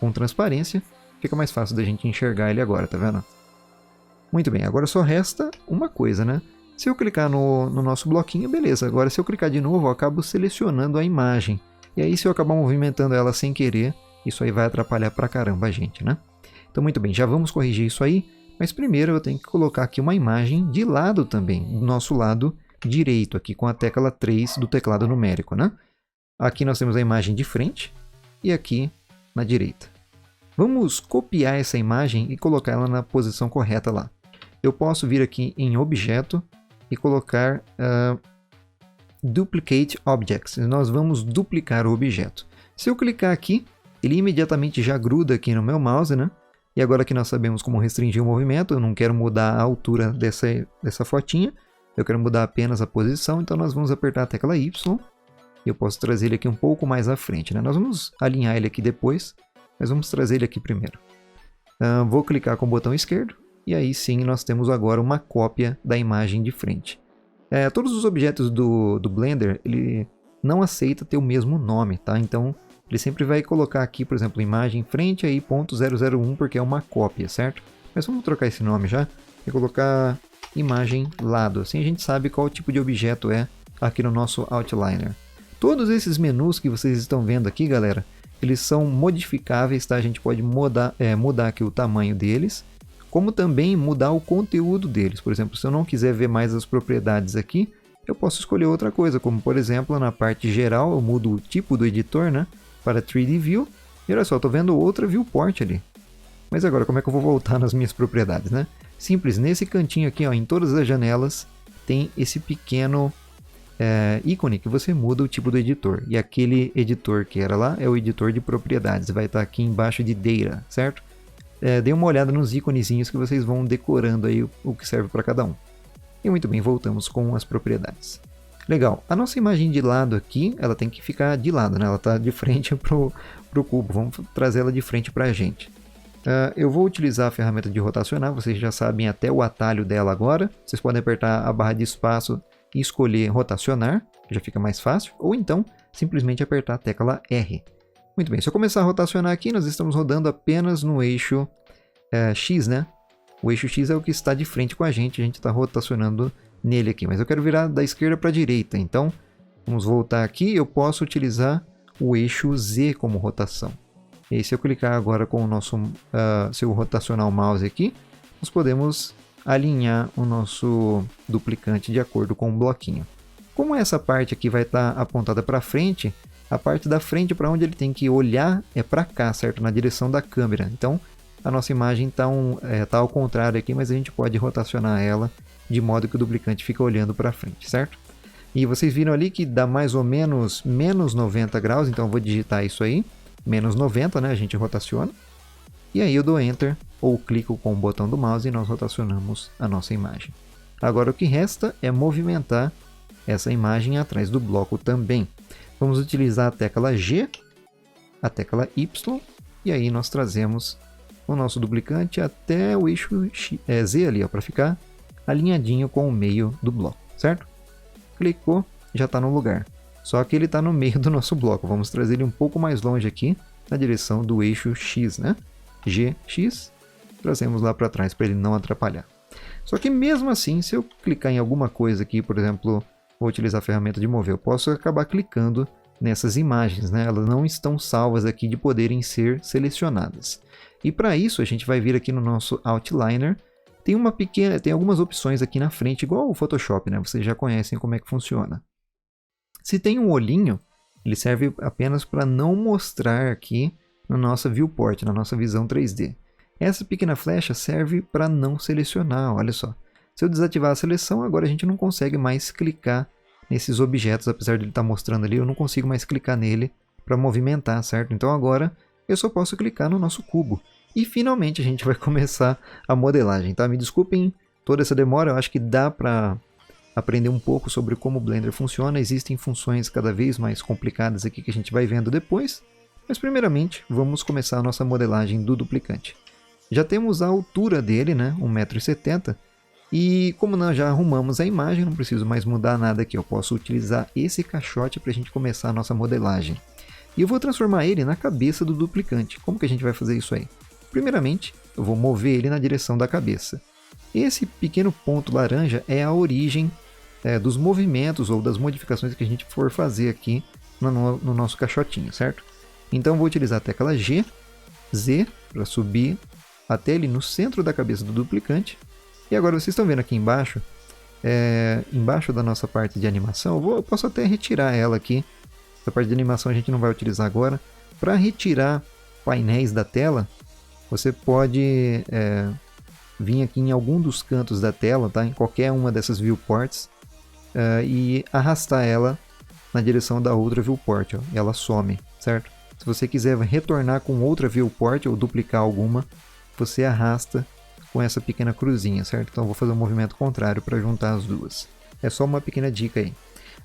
com transparência, fica mais fácil da gente enxergar ele agora, tá vendo? Muito bem, agora só resta uma coisa, né? Se eu clicar no nosso bloquinho, beleza. Agora se eu clicar de novo, eu acabo selecionando a imagem. E aí se eu acabar movimentando ela sem querer, isso aí vai atrapalhar pra caramba a gente, né? Então muito bem, já vamos corrigir isso aí. Mas primeiro eu tenho que colocar aqui uma imagem de lado também, do nosso lado direito, aqui com a tecla 3 do teclado numérico, né? Aqui nós temos a imagem de frente e aqui na direita. Vamos copiar essa imagem e colocar ela na posição correta lá. Eu posso vir aqui em Objeto e colocar Duplicate Objects. Nós vamos duplicar o objeto. Se eu clicar aqui, ele imediatamente já gruda aqui no meu mouse, né? E agora que nós sabemos como restringir o movimento, eu não quero mudar a altura dessa fotinha, eu quero mudar apenas a posição, então nós vamos apertar a tecla Y, e eu posso trazer ele aqui um pouco mais à frente, né? Nós vamos alinhar ele aqui depois, mas vamos trazer ele aqui primeiro. Vou clicar com o botão esquerdo, e aí sim nós temos agora uma cópia da imagem de frente. Todos os objetos do Blender, ele não aceita ter o mesmo nome, tá? Então ele sempre vai colocar aqui, por exemplo, imagem frente aí .001 porque é uma cópia, certo? Mas vamos trocar esse nome já e colocar imagem lado. Assim a gente sabe qual tipo de objeto é aqui no nosso Outliner. Todos esses menus que vocês estão vendo aqui, galera, eles são modificáveis, tá? A gente pode mudar aqui o tamanho deles, como também mudar o conteúdo deles. Por exemplo, se eu não quiser ver mais as propriedades aqui, eu posso escolher outra coisa, como por exemplo, na parte geral eu mudo o tipo do editor, né? Para 3D View, e olha só, estou vendo outra viewport ali. Mas agora, como é que eu vou voltar nas minhas propriedades, né? Simples, nesse cantinho aqui, ó, em todas as janelas, tem esse pequeno ícone que você muda o tipo do editor. E aquele editor que era lá é o editor de propriedades, vai estar aqui embaixo de Data, certo? Dê uma olhada nos íconezinhos que vocês vão decorando aí o que serve para cada um. E muito bem, voltamos com as propriedades. Legal, a nossa imagem de lado aqui, ela tem que ficar de lado, né? Ela está de frente pro cubo, vamos trazer ela de frente para a gente. Eu vou utilizar a ferramenta de rotacionar, vocês já sabem até o atalho dela agora. Vocês podem apertar a barra de espaço e escolher rotacionar, já fica mais fácil, ou então simplesmente apertar a tecla R. Muito bem, se eu começar a rotacionar aqui, nós estamos rodando apenas no eixo X, né? O eixo X é o que está de frente com a gente está rotacionando nele aqui, mas eu quero virar da esquerda para a direita, então vamos voltar aqui, eu posso utilizar o eixo Z como rotação. E se eu clicar agora com o nosso, se eu rotacionar o mouse aqui, nós podemos alinhar o nosso duplicante de acordo com o bloquinho. Como essa parte aqui vai estar apontada para frente, a parte da frente para onde ele tem que olhar é para cá, certo? Na direção da câmera. Então a nossa imagem está ao contrário aqui, mas a gente pode rotacionar ela de modo que o duplicante fica olhando para frente, certo? E vocês viram ali que dá mais ou menos menos 90 graus, então eu vou digitar isso aí, menos 90, né? A gente rotaciona. E aí eu dou Enter ou clico com o botão do mouse e nós rotacionamos a nossa imagem. Agora o que resta é movimentar essa imagem atrás do bloco também. Vamos utilizar a tecla G, a tecla Y, e aí nós trazemos o nosso duplicante até o eixo Z ali, para ficar alinhadinho com o meio do bloco, certo? Clicou, já está no lugar. Só que ele está no meio do nosso bloco. Vamos trazer ele um pouco mais longe aqui, na direção do eixo X, né? GX, trazemos lá para trás para ele não atrapalhar. Só que mesmo assim, se eu clicar em alguma coisa aqui, por exemplo, vou utilizar a ferramenta de mover, eu posso acabar clicando nessas imagens, né? Elas não estão salvas aqui de poderem ser selecionadas. E para isso a gente vai vir aqui no nosso Outliner. Tem algumas opções aqui na frente, igual o Photoshop, né? Vocês já conhecem como é que funciona. Se tem um olhinho, ele serve apenas para não mostrar aqui na nossa viewport, na nossa visão 3D. Essa pequena flecha serve para não selecionar, olha só. Se eu desativar a seleção, agora a gente não consegue mais clicar nesses objetos, apesar de ele estar mostrando ali, eu não consigo mais clicar nele para movimentar, certo? Então agora eu só posso clicar no nosso cubo. E finalmente a gente vai começar a modelagem, tá? Me desculpem toda essa demora, eu acho que dá para aprender um pouco sobre como o Blender funciona. Existem funções cada vez mais complicadas aqui que a gente vai vendo depois. Mas primeiramente, vamos começar a nossa modelagem do duplicante. Já temos a altura dele, né? 1,70 m. E como nós já arrumamos a imagem, não preciso mais mudar nada aqui. Eu posso utilizar esse caixote para a gente começar a nossa modelagem. E eu vou transformar ele na cabeça do duplicante. Como que a gente vai fazer isso aí? Primeiramente, eu vou mover ele na direção da cabeça. Esse pequeno ponto laranja é a origem dos movimentos ou das modificações que a gente for fazer aqui no nosso caixotinho, certo? Então vou utilizar a tecla G, Z, para subir até ele no centro da cabeça do duplicante. E agora vocês estão vendo aqui embaixo, embaixo da nossa parte de animação, eu posso até retirar ela aqui. Essa parte de animação a gente não vai utilizar agora. Para retirar painéis da tela, você pode vir aqui em algum dos cantos da tela, tá? Em qualquer uma dessas viewports, e arrastar ela na direção da outra viewport, ó, e ela some, certo? Se você quiser retornar com outra viewport ou duplicar alguma, você arrasta com essa pequena cruzinha, certo? Então eu vou fazer um movimento contrário para juntar as duas. É só uma pequena dica aí.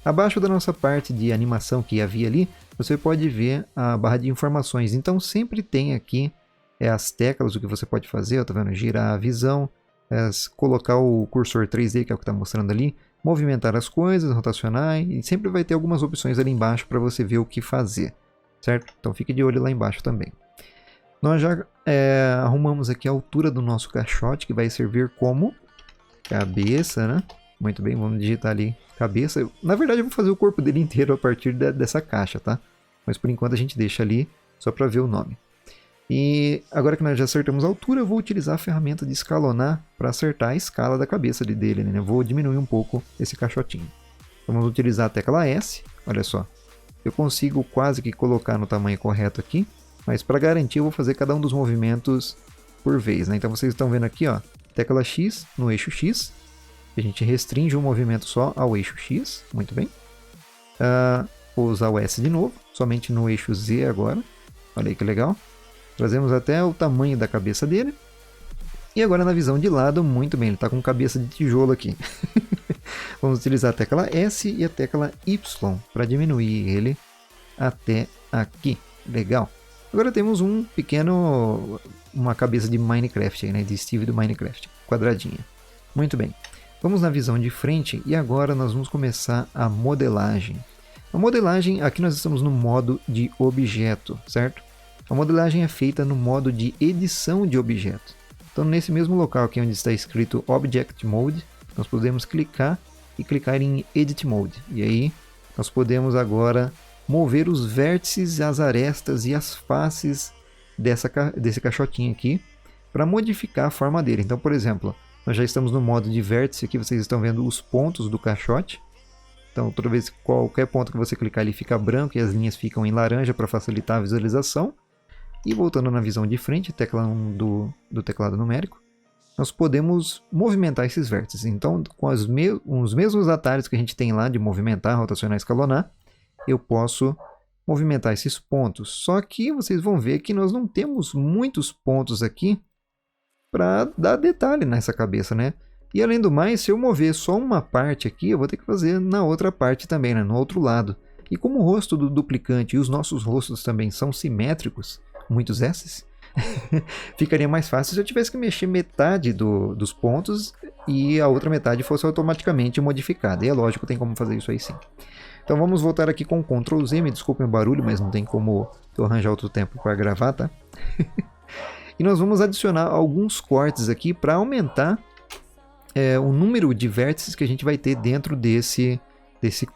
Abaixo da nossa parte de animação que havia ali, você pode ver a barra de informações. Então sempre tem aqui as teclas, o que você pode fazer, tá vendo? Girar a visão, colocar o cursor 3D, que é o que está mostrando ali, movimentar as coisas, rotacionar, e sempre vai ter algumas opções ali embaixo para você ver o que fazer, certo? Então fique de olho lá embaixo também. Nós já arrumamos aqui a altura do nosso caixote, que vai servir como cabeça, né? Muito bem, vamos digitar ali cabeça. Na verdade eu vou fazer o corpo dele inteiro a partir dessa caixa, tá? Mas por enquanto a gente deixa ali só para ver o nome. E agora que nós já acertamos a altura, eu vou utilizar a ferramenta de escalonar para acertar a escala da cabeça dele, né? Eu vou diminuir um pouco esse caixotinho. Vamos utilizar a tecla S, olha só. Eu consigo quase que colocar no tamanho correto aqui, mas para garantir eu vou fazer cada um dos movimentos por vez, né? Então vocês estão vendo aqui, ó, tecla X no eixo X. A gente restringe um movimento só ao eixo X, muito bem. Vou usar o S de novo, somente no eixo Z agora. Olha aí que legal. Trazemos até o tamanho da cabeça dele. E agora na visão de lado, muito bem, ele está com cabeça de tijolo aqui. Vamos utilizar a tecla S e a tecla Y para diminuir ele até aqui. Legal. Agora temos uma cabeça de Minecraft, aí, né? De Steve do Minecraft, quadradinha. Muito bem. Vamos na visão de frente e agora nós vamos começar a modelagem. A modelagem, aqui nós estamos no modo de objeto, certo? A modelagem é feita no modo de edição de objeto. Então nesse mesmo local aqui onde está escrito Object Mode, nós podemos clicar e clicar em Edit Mode. E aí nós podemos agora mover os vértices, as arestas e as faces desse caixotinho aqui para modificar a forma dele. Então, por exemplo, nós já estamos no modo de vértice aqui, vocês estão vendo os pontos do caixote. Então, toda vez qualquer ponto que você clicar ele fica branco e as linhas ficam em laranja para facilitar a visualização. E voltando na visão de frente, tecla 1 do teclado numérico, nós podemos movimentar esses vértices. Então, com os mesmos atalhos que a gente tem lá de movimentar, rotacionar, escalonar, eu posso movimentar esses pontos. Só que vocês vão ver que nós não temos muitos pontos aqui para dar detalhe nessa cabeça, né? E além do mais, se eu mover só uma parte aqui, eu vou ter que fazer na outra parte também, né? No outro lado. E como o rosto do duplicante e os nossos rostos também são simétricos, muitos S's, ficaria mais fácil se eu tivesse que mexer metade dos pontos e a outra metade fosse automaticamente modificada. E é lógico, tem como fazer isso aí sim. Então vamos voltar aqui com Ctrl Z, me desculpem o barulho, mas não tem como eu arranjar outro tempo para gravar, tá? E nós vamos adicionar alguns cortes aqui para aumentar o número de vértices que a gente vai ter dentro desse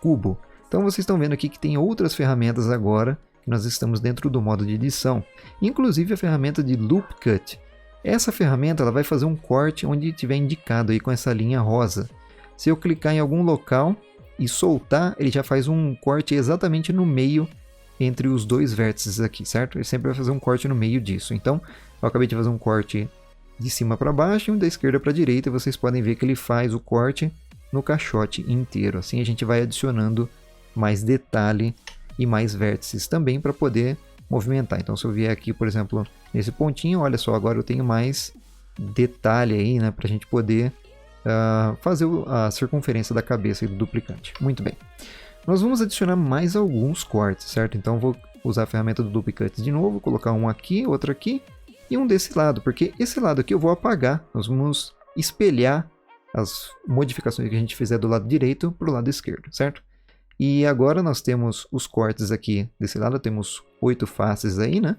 cubo. Então vocês estão vendo aqui que tem outras ferramentas agora, que nós estamos dentro do modo de edição, inclusive a ferramenta de Loop Cut. Essa ferramenta ela vai fazer um corte onde estiver indicado aí com essa linha rosa. Se eu clicar em algum local e soltar, ele já faz um corte exatamente no meio entre os dois vértices aqui, certo? Ele sempre vai fazer um corte no meio disso. Então, eu acabei de fazer um corte de cima para baixo e um da esquerda para a direita, e vocês podem ver que ele faz o corte no caixote inteiro. Assim a gente vai adicionando mais detalhe e mais vértices também para poder movimentar. Então, se eu vier aqui, por exemplo, nesse pontinho, olha só, agora eu tenho mais detalhe aí, né, para a gente poder fazer a circunferência da cabeça do duplicante. Muito bem. Nós vamos adicionar mais alguns cortes, certo? Então vou usar a ferramenta do duplicante de novo, colocar um aqui, outro aqui e um desse lado, porque esse lado aqui eu vou apagar. Nós vamos espelhar as modificações que a gente fizer do lado direito para o lado esquerdo, certo? E agora nós temos os cortes aqui desse lado, temos 8 faces aí, né?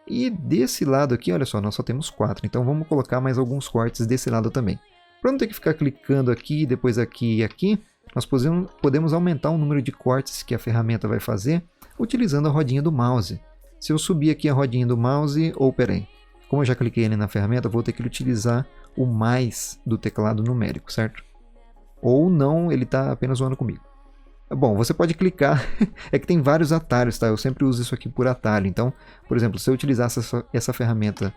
E desse lado aqui, olha só, nós só temos 4, então vamos colocar mais alguns cortes desse lado também. Para não ter que ficar clicando aqui, depois aqui e aqui, nós podemos aumentar o número de cortes que a ferramenta vai fazer utilizando a rodinha do mouse. Se eu subir aqui a rodinha do mouse, peraí, como eu já cliquei ali na ferramenta, eu vou ter que utilizar o mais do teclado numérico, certo? Ou não, ele está apenas zoando comigo. Bom, você pode clicar, é que tem vários atalhos, tá? Eu sempre uso isso aqui por atalho. Então, por exemplo, se eu utilizasse essa ferramenta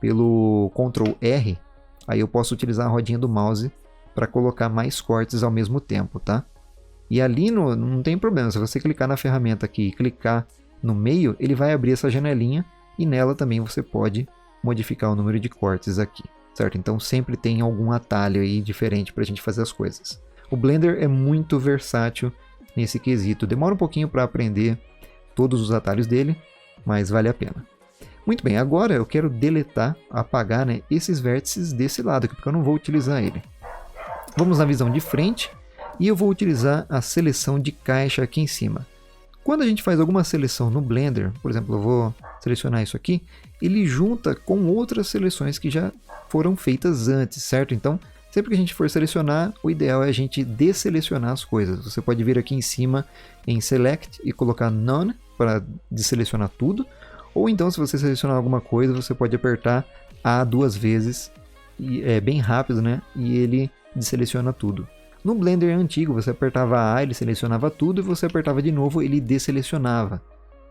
pelo Ctrl R, aí eu posso utilizar a rodinha do mouse para colocar mais cortes ao mesmo tempo, tá? E ali não tem problema, se você clicar na ferramenta aqui e clicar no meio, ele vai abrir essa janelinha e nela também você pode modificar o número de cortes aqui, certo? Então sempre tem algum atalho aí diferente para a gente fazer as coisas. O Blender é muito versátil nesse quesito, demora um pouquinho para aprender todos os atalhos dele, mas vale a pena. Muito bem, agora eu quero deletar, apagar, né, esses vértices desse lado aqui, porque eu não vou utilizar ele. Vamos na visão de frente e eu vou utilizar a seleção de caixa aqui em cima. Quando a gente faz alguma seleção no Blender, por exemplo, eu vou selecionar isso aqui, ele junta com outras seleções que já foram feitas antes, certo? Então, sempre que a gente for selecionar, o ideal é a gente desselecionar as coisas. Você pode vir aqui em cima em Select e colocar None para desselecionar tudo. Ou então, se você selecionar alguma coisa, você pode apertar A 2 vezes, e é bem rápido, né? E ele deseleciona tudo. No Blender antigo, você apertava A, ele selecionava tudo, e você apertava de novo, ele desselecionava.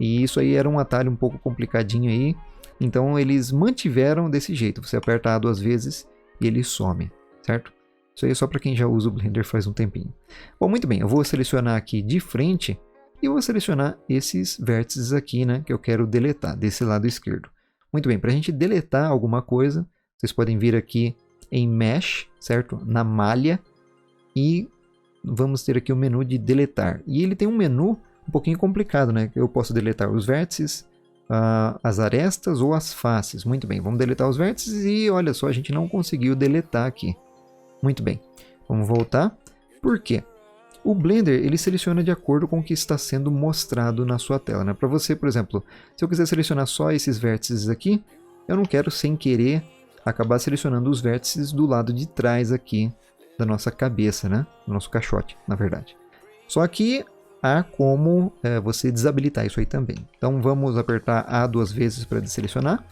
E isso aí era um atalho um pouco complicadinho aí, então eles mantiveram desse jeito. Você aperta A 2 vezes e ele some, certo? Isso aí é só para quem já usa o Blender faz um tempinho. Bom, muito bem, eu vou selecionar aqui de frente e eu vou selecionar esses vértices aqui, né, que eu quero deletar, desse lado esquerdo. Muito bem, para a gente deletar alguma coisa, vocês podem vir aqui em Mesh, certo? Na malha, e vamos ter aqui o menu de deletar. E ele tem um menu um pouquinho complicado, né? Eu posso deletar os vértices, as arestas ou as faces. Muito bem, vamos deletar os vértices e olha só, a gente não conseguiu deletar aqui. Muito bem. Vamos voltar. Por quê? O Blender, ele seleciona de acordo com o que está sendo mostrado na sua tela, né? Para você, por exemplo, se eu quiser selecionar só esses vértices aqui, eu não quero, sem querer, acabar selecionando os vértices do lado de trás aqui da nossa cabeça, né? Do nosso caixote, na verdade. Só que há como você desabilitar isso aí também. Então vamos apertar A 2 vezes para desselecionar.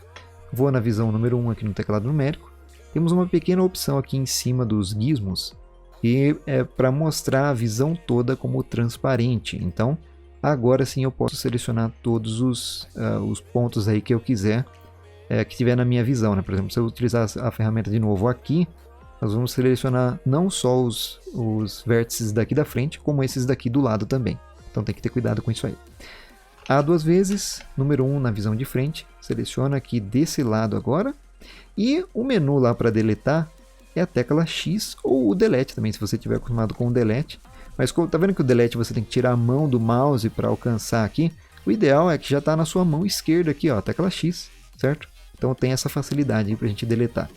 Vou na visão número 1 aqui no teclado numérico. Temos uma pequena opção aqui em cima dos gizmos, que é para mostrar a visão toda como transparente. Então agora sim eu posso selecionar todos os pontos aí que eu quiser, que tiver na minha visão, né? Por exemplo, se eu utilizar a ferramenta de novo aqui, nós vamos selecionar não só os vértices daqui da frente, como esses daqui do lado também. Então tem que ter cuidado com isso aí. A 2 vezes, número 1 na visão de frente, seleciona aqui desse lado agora. E o menu lá para deletar é a tecla X ou o Delete também, se você estiver acostumado com o Delete. Mas tá vendo que o Delete você tem que tirar a mão do mouse para alcançar aqui? O ideal é que já está na sua mão esquerda aqui, ó, a tecla X, certo? Então tem essa facilidade para a gente deletar.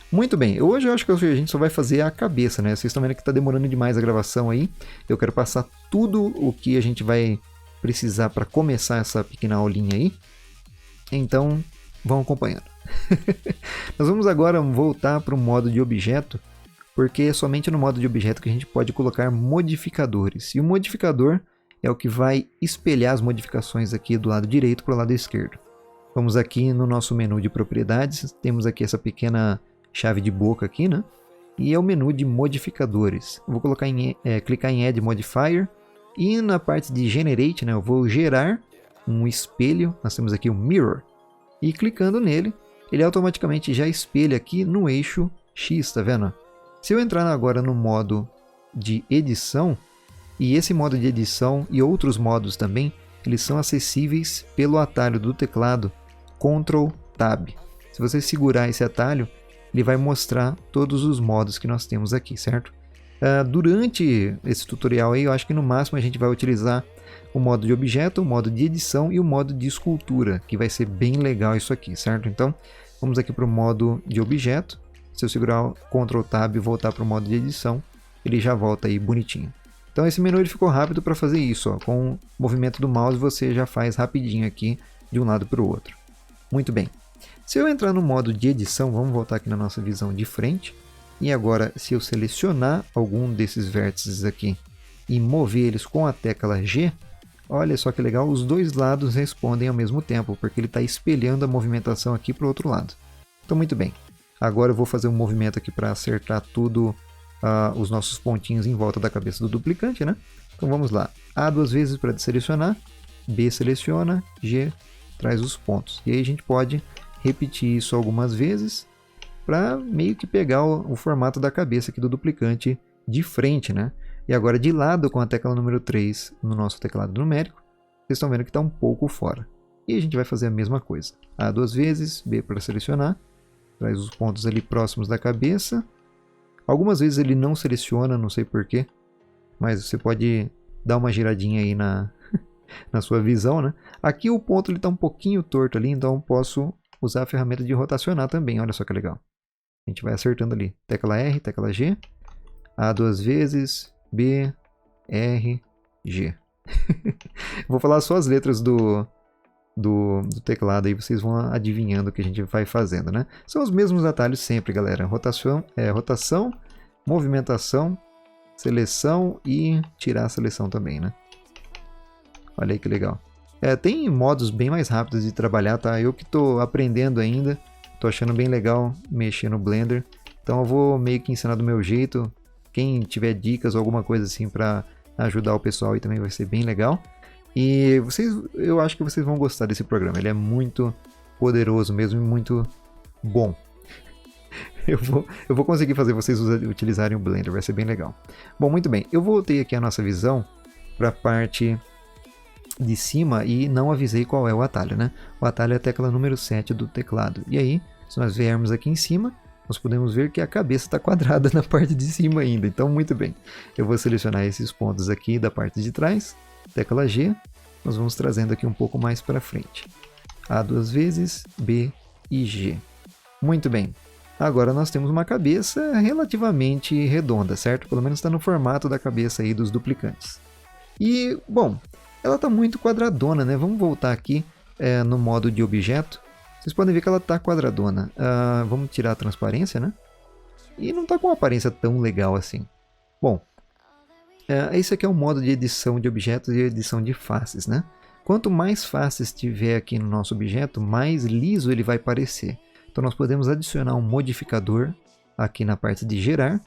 Muito bem, hoje eu acho que a gente só vai fazer a cabeça, né? Vocês estão vendo que está demorando demais a gravação aí. Eu quero passar tudo o que a gente vai precisar para começar essa pequena aulinha aí. Então, vão acompanhando. Nós vamos agora voltar para o modo de objeto, porque é somente no modo de objeto que a gente pode colocar modificadores. E o modificador é o que vai espelhar as modificações aqui do lado direito para o lado esquerdo. Vamos aqui no nosso menu de propriedades, temos aqui essa pequena chave de boca aqui, né? E é o menu de modificadores. Eu vou colocar clicar em Add Modifier e na parte de Generate, né, eu vou gerar um espelho. Nós temos aqui o Mirror e clicando nele, ele automaticamente já espelha aqui no eixo X, tá vendo? Se eu entrar agora no modo de edição, e esse modo de edição e outros modos também, eles são acessíveis pelo atalho do teclado Ctrl Tab. Se você segurar esse atalho, ele vai mostrar todos os modos que nós temos aqui, certo? Durante esse tutorial aí, eu acho que no máximo a gente vai utilizar o modo de objeto, o modo de edição e o modo de escultura, que vai ser bem legal isso aqui, certo? Então, vamos aqui para o modo de objeto. Se eu segurar o Ctrl Tab e voltar para o modo de edição, ele já volta aí bonitinho. Então esse menu ele ficou rápido para fazer isso, ó. Com o movimento do mouse você já faz rapidinho aqui de um lado para o outro. Muito bem. Se eu entrar no modo de edição, vamos voltar aqui na nossa visão de frente. E agora, se eu selecionar algum desses vértices aqui e mover eles com a tecla G, olha só que legal, os dois lados respondem ao mesmo tempo, porque ele está espelhando a movimentação aqui para o outro lado. Então, muito bem. Agora eu vou fazer um movimento aqui para acertar tudo, os nossos pontinhos em volta da cabeça do duplicante, né? Então vamos lá. A 2 vezes para desselecionar, B seleciona, G traz os pontos. E aí a gente pode repetir isso algumas vezes para meio que pegar o formato da cabeça aqui do duplicante de frente, né? E agora de lado com a tecla número 3 no nosso teclado numérico, vocês estão vendo que está um pouco fora. E a gente vai fazer a mesma coisa. A 2 vezes, B para selecionar, traz os pontos ali próximos da cabeça. Algumas vezes ele não seleciona, não sei porquê, mas você pode dar uma giradinha aí na sua visão, né? Aqui o ponto está um pouquinho torto ali, então eu posso usar a ferramenta de rotacionar também, olha só que legal. A gente vai acertando ali, tecla R, tecla G, A 2 vezes, B, R, G. Vou falar só as letras do teclado aí, vocês vão adivinhando o que a gente vai fazendo, né? São os mesmos atalhos sempre, galera. Rotação, movimentação, seleção e tirar a seleção também, né? Olha aí que legal. Tem modos bem mais rápidos de trabalhar, tá? Eu que estou aprendendo ainda, estou achando bem legal mexer no Blender. Então eu vou meio que ensinar do meu jeito. Quem tiver dicas ou alguma coisa assim para ajudar o pessoal aí também vai ser bem legal. E eu acho que vocês vão gostar desse programa. Ele é muito poderoso mesmo e muito bom. Eu vou conseguir fazer vocês utilizarem o Blender, vai ser bem legal. Bom, muito bem. Eu voltei aqui a nossa visão para a parte de cima e não avisei qual é o atalho, né? O atalho é a tecla número 7 do teclado. E aí, se nós viermos aqui em cima, nós podemos ver que a cabeça está quadrada na parte de cima ainda. Então, muito bem. Eu vou selecionar esses pontos aqui da parte de trás. Tecla G, nós vamos trazendo aqui um pouco mais para frente. A 2 vezes, B e G. Muito bem. agora nós temos uma cabeça relativamente redonda, certo? Pelo menos está no formato da cabeça aí dos duplicantes. E, bom, ela está muito quadradona, né? Vamos voltar aqui no modo de objeto. Vocês podem ver que ela está quadradona. Vamos tirar a transparência, né? E não está com uma aparência tão legal assim. Bom, esse aqui é o modo de edição de objetos e edição de faces, né? Quanto mais faces tiver aqui no nosso objeto, mais liso ele vai parecer. Então nós podemos adicionar um modificador aqui na parte de gerar,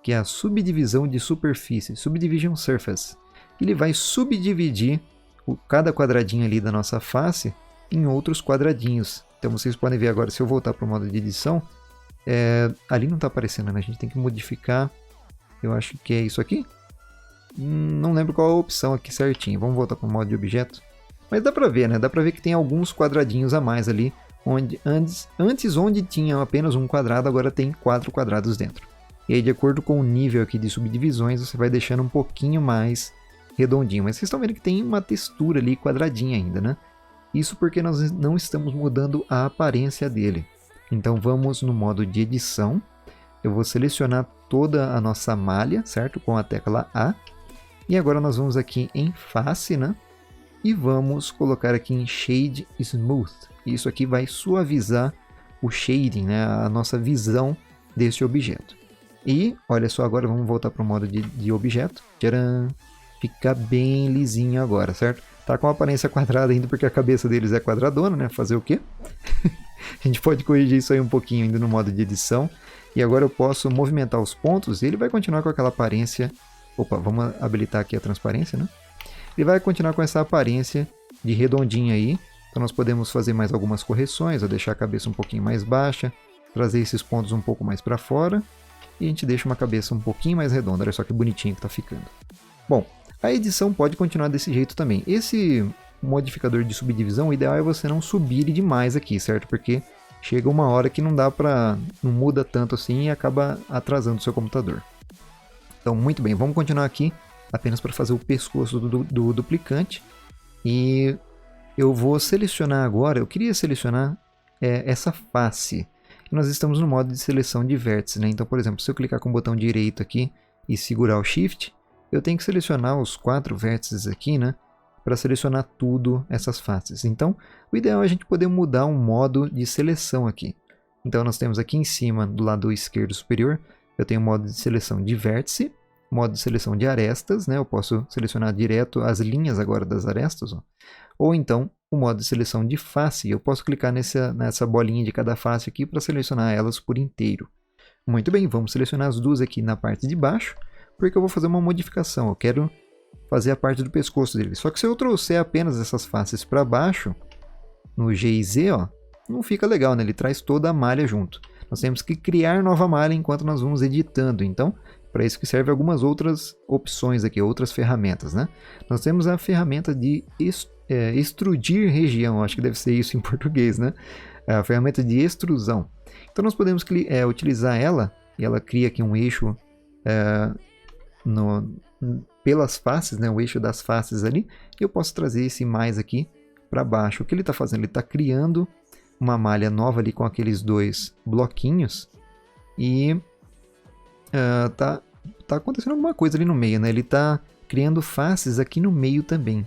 que é a subdivisão de superfície, Subdivision Surface. Ele vai subdividir cada quadradinho ali da nossa face em outros quadradinhos. Então vocês podem ver agora, se eu voltar para o modo de edição, ali não está aparecendo, né? A gente tem que modificar, eu acho que é isso aqui. Não lembro qual é a opção aqui certinho. Vamos voltar para o modo de objeto. Mas dá para ver, né? Dá para ver que tem alguns quadradinhos a mais ali. Antes onde tinha apenas um quadrado, agora tem 4 quadrados dentro. E aí, de acordo com o nível aqui de subdivisões, você vai deixando um pouquinho mais redondinho. Mas vocês estão vendo que tem uma textura ali quadradinha ainda, né? Isso porque nós não estamos mudando a aparência dele. Então vamos no modo de edição. Eu vou selecionar toda a nossa malha, certo? Com a tecla A. E agora nós vamos aqui em face, né? E vamos colocar aqui em Shade Smooth. Isso aqui vai suavizar o shading, né? A nossa visão desse objeto. E, olha só, agora vamos voltar para o modo de objeto. Tcharam! Fica bem lisinho agora, certo? Tá com a aparência quadrada ainda porque a cabeça deles é quadradona, né? Fazer o quê? A gente pode corrigir isso aí um pouquinho ainda no modo de edição. E agora eu posso movimentar os pontos e ele vai continuar com aquela aparência... Opa, vamos habilitar aqui a transparência, né? Ele vai continuar com essa aparência de redondinho aí. Então nós podemos fazer mais algumas correções, deixar a cabeça um pouquinho mais baixa, trazer esses pontos um pouco mais para fora. E a gente deixa uma cabeça um pouquinho mais redonda, olha só que bonitinho que está ficando. Bom, a edição pode continuar desse jeito também. Esse modificador de subdivisão, o ideal é você não subir ele demais aqui, certo? Porque chega uma hora que não muda tanto assim e acaba atrasando o seu computador. Então, muito bem, vamos continuar aqui apenas para fazer o pescoço do duplicante. E eu vou selecionar agora, eu queria selecionar essa face. E nós estamos no modo de seleção de vértices, né? Então, por exemplo, se eu clicar com o botão direito aqui e segurar o Shift, eu tenho que selecionar os 4 vértices aqui, né? Para selecionar tudo essas faces. Então, o ideal é a gente poder mudar um modo de seleção aqui. Então, nós temos aqui em cima, do lado esquerdo superior, eu tenho o modo de seleção de vértice, modo de seleção de arestas, né? Eu posso selecionar direto as linhas agora das arestas, ó. Ou então o modo de seleção de face, eu posso clicar nessa bolinha de cada face aqui para selecionar elas por inteiro. Muito bem, vamos selecionar as duas aqui na parte de baixo, porque eu vou fazer uma modificação, eu quero fazer a parte do pescoço dele. Só que se eu trouxer apenas essas faces para baixo, no G e Z, ó, não fica legal, né? Ele traz toda a malha junto. Nós temos que criar nova malha enquanto nós vamos editando. Então, para isso que serve algumas outras opções aqui, outras ferramentas, né? Nós temos a ferramenta de extrudir região, acho que deve ser isso em português, né? A ferramenta de extrusão. Então nós podemos utilizar ela, e ela cria aqui um eixo pelas faces, né? O eixo das faces ali, e eu posso trazer esse mais aqui para baixo. O que ele está fazendo? Ele está criando uma malha nova ali com aqueles 2 bloquinhos, e tá acontecendo alguma coisa ali no meio, né? Ele está criando faces aqui no meio também.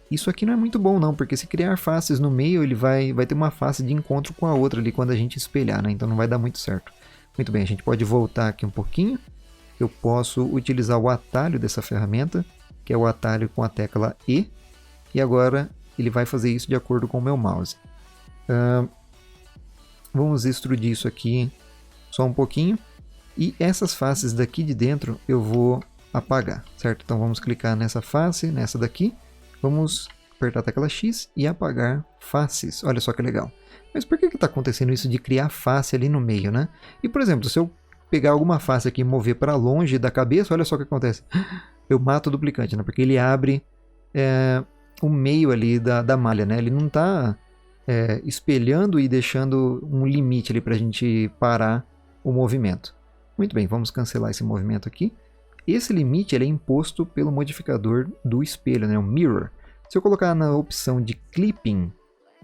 Isso aqui não é muito bom não, porque se criar faces no meio, ele vai ter uma face de encontro com a outra ali quando a gente espelhar, né? Então não vai dar muito certo. Muito bem, a gente pode voltar aqui um pouquinho. Eu posso utilizar o atalho dessa ferramenta, que é o atalho com a tecla E. E agora ele vai fazer isso de acordo com o meu mouse. Vamos extrudir isso aqui só um pouquinho. E essas faces daqui de dentro eu vou apagar, certo? Então vamos clicar nessa face, nessa daqui. Vamos apertar a tecla X e apagar faces. Olha só que legal. Mas por que está acontecendo isso de criar face ali no meio, né? E por exemplo, se eu pegar alguma face aqui e mover para longe da cabeça, olha só o que acontece. Eu mato o duplicante, né? Porque ele abre o meio ali da malha, né? Ele não está espelhando e deixando um limite ali para a gente parar o movimento. Muito bem, vamos cancelar esse movimento aqui. Esse limite ele é imposto pelo modificador do espelho, né? O mirror. Se eu colocar na opção de clipping,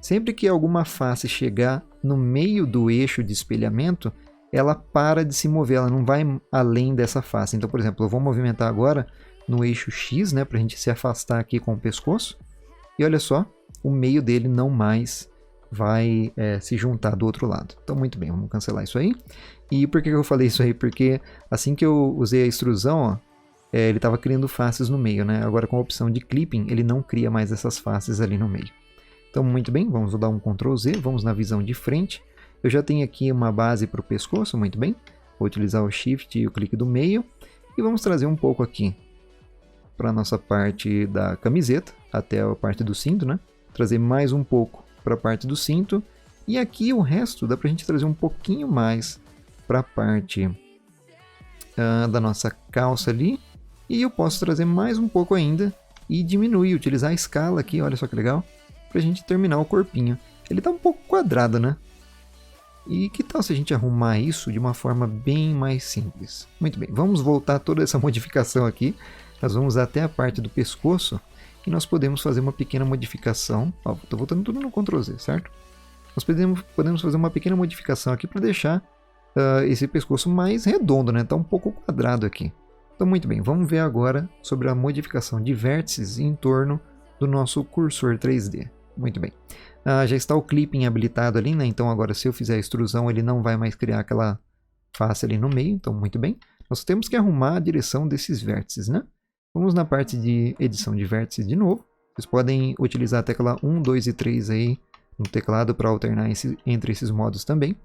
sempre que alguma face chegar no meio do eixo de espelhamento, ela para de se mover, ela não vai além dessa face. Então, por exemplo, eu vou movimentar agora no eixo X, né, para a gente se afastar aqui com o pescoço. E olha só, o meio dele não mais vai se juntar do outro lado. Então, muito bem, vamos cancelar isso aí. E por que eu falei isso aí? Porque assim que eu usei a extrusão, ó, ele estava criando faces no meio, né? Agora com a opção de clipping, ele não cria mais essas faces ali no meio. Então, muito bem, vamos dar um Ctrl Z, vamos na visão de frente. Eu já tenho aqui uma base para o pescoço, muito bem. Vou utilizar o Shift e o clique do meio. E vamos trazer um pouco aqui para a nossa parte da camiseta, até a parte do cinto, né? Trazer mais um pouco para a parte do cinto. E aqui o resto dá para a gente trazer um pouquinho mais para a parte da nossa calça ali. E eu posso trazer mais um pouco ainda e diminuir, utilizar a escala aqui, olha só que legal, para a gente terminar o corpinho. Ele está um pouco quadrado, né? E que tal se a gente arrumar isso de uma forma bem mais simples? Muito bem, vamos voltar toda essa modificação aqui. Nós vamos até a parte do pescoço e nós podemos fazer uma pequena modificação. Estou voltando tudo no Ctrl Z, certo? Nós podemos fazer uma pequena modificação aqui para deixar esse pescoço mais redondo, né? Está um pouco quadrado aqui. Então, muito bem, vamos ver agora sobre a modificação de vértices em torno do nosso cursor 3D. Muito bem. Já está o clipping habilitado ali, né? Então agora se eu fizer a extrusão, ele não vai mais criar aquela face ali no meio. Então, muito bem. Nós temos que arrumar a direção desses vértices, né? Vamos na parte de edição de vértices de novo. Vocês podem utilizar a tecla 1, 2 e 3 aí no teclado para alternar entre esses modos também.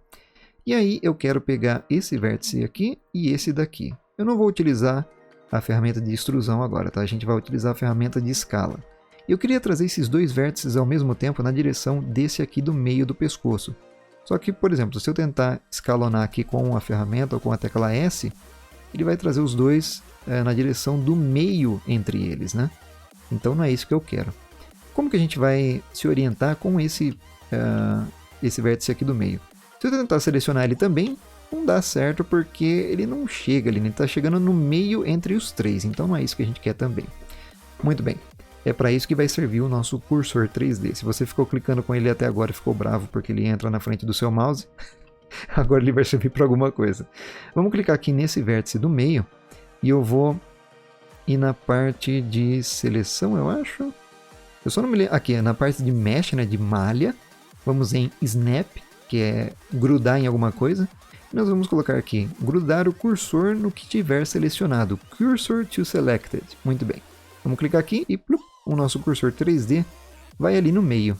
E aí eu quero pegar esse vértice aqui e esse daqui. Eu não vou utilizar a ferramenta de extrusão agora, tá? A gente vai utilizar a ferramenta de escala. Eu queria trazer esses dois vértices ao mesmo tempo na direção desse aqui do meio do pescoço. Só que, por exemplo, se eu tentar escalonar aqui com a ferramenta ou com a tecla S, ele vai trazer os dois na direção do meio entre eles, né? Então não é isso que eu quero. Como que a gente vai se orientar com esse vértice aqui do meio? Se eu tentar selecionar ele também, não dá certo porque ele não chega ali, ele está chegando no meio entre os três, então não é isso que a gente quer também. Muito bem, é para isso que vai servir o nosso cursor 3D. Se você ficou clicando com ele até agora e ficou bravo porque ele entra na frente do seu mouse, agora ele vai servir para alguma coisa. Vamos clicar aqui nesse vértice do meio e eu vou ir na parte de seleção, eu acho. Eu só não me lembro. Aqui, é na parte de mesh, né, de malha. Vamos em Snap, que é grudar em alguma coisa. E nós vamos colocar aqui, grudar o cursor no que tiver selecionado. Cursor to selected. Muito bem. Vamos clicar aqui e plup, o nosso cursor 3D vai ali no meio.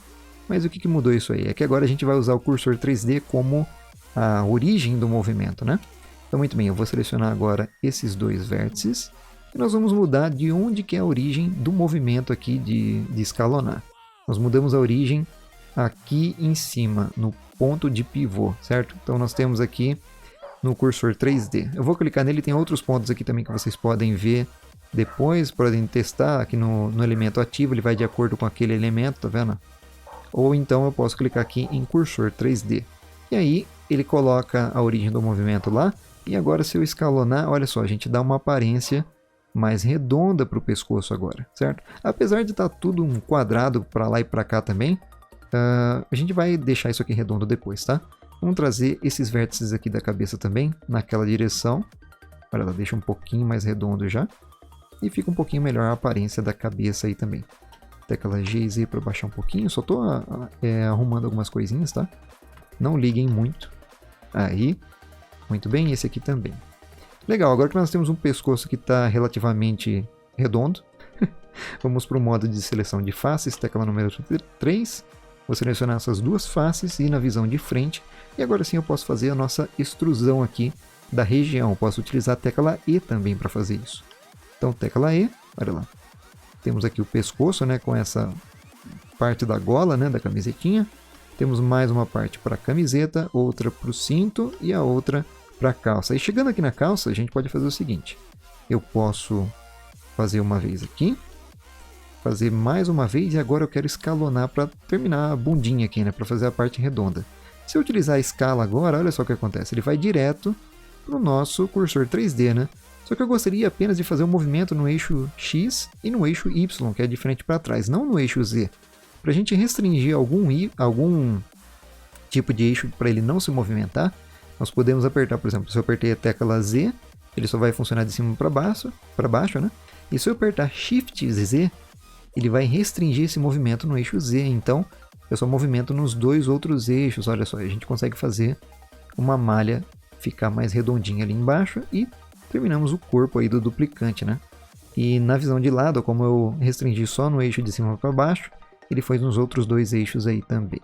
Mas o que mudou isso aí? É que agora a gente vai usar o cursor 3D como a origem do movimento, né? Então, muito bem, eu vou selecionar agora esses dois vértices. E nós vamos mudar de onde que é a origem do movimento aqui de escalonar. Nós mudamos a origem aqui em cima, no ponto de pivô, certo? Então nós temos aqui no cursor 3D. Eu vou clicar nele, tem outros pontos aqui também que vocês podem ver depois, podem testar aqui no elemento ativo, ele vai de acordo com aquele elemento, tá vendo? Ou então eu posso clicar aqui em cursor 3D. E aí ele coloca a origem do movimento lá, e agora se eu escalonar, olha só, a gente dá uma aparência mais redonda para o pescoço agora, certo? Apesar de estar tudo um quadrado para lá e para cá também, a gente vai deixar isso aqui redondo depois, tá? Vamos trazer esses vértices aqui da cabeça também, naquela direção. Olha lá, deixa um pouquinho mais redondo já. E fica um pouquinho melhor a aparência da cabeça aí também. Tecla G e Z para baixar um pouquinho, só estou arrumando algumas coisinhas, tá? Não liguem muito. Aí, muito bem, esse aqui também. Legal, agora que nós temos um pescoço que está relativamente redondo, vamos para o modo de seleção de faces, tecla número 3. Vou selecionar essas duas faces e ir na visão de frente. E agora sim eu posso fazer a nossa extrusão aqui da região. Posso utilizar a tecla E também para fazer isso. Então, tecla E, olha lá. Temos aqui o pescoço, né, com essa parte da gola, né, da camisetinha. Temos mais uma parte para a camiseta, outra para o cinto e a outra para a calça. E chegando aqui na calça, a gente pode fazer o seguinte. Eu posso fazer uma vez aqui. Fazer mais uma vez e agora eu quero escalonar para terminar a bundinha aqui, né, para fazer a parte redonda. Se eu utilizar a escala agora, olha só o que acontece. Ele vai direto para o nosso cursor 3D, né? Só que eu gostaria apenas de fazer um movimento no eixo X e no eixo Y, que é de frente para trás, não no eixo Z. para a gente restringir algum tipo de eixo para ele não se movimentar, nós podemos apertar, por exemplo, se eu apertei a tecla Z, ele só vai funcionar de cima para baixo, né? E se eu apertar Shift Z, ele vai restringir esse movimento no eixo Z. Então, eu só movimento nos dois outros eixos. Olha só, a gente consegue fazer uma malha ficar mais redondinha ali embaixo e terminamos o corpo aí do duplicante, né? E na visão de lado, como eu restringi só no eixo de cima para baixo, ele foi nos outros dois eixos aí também.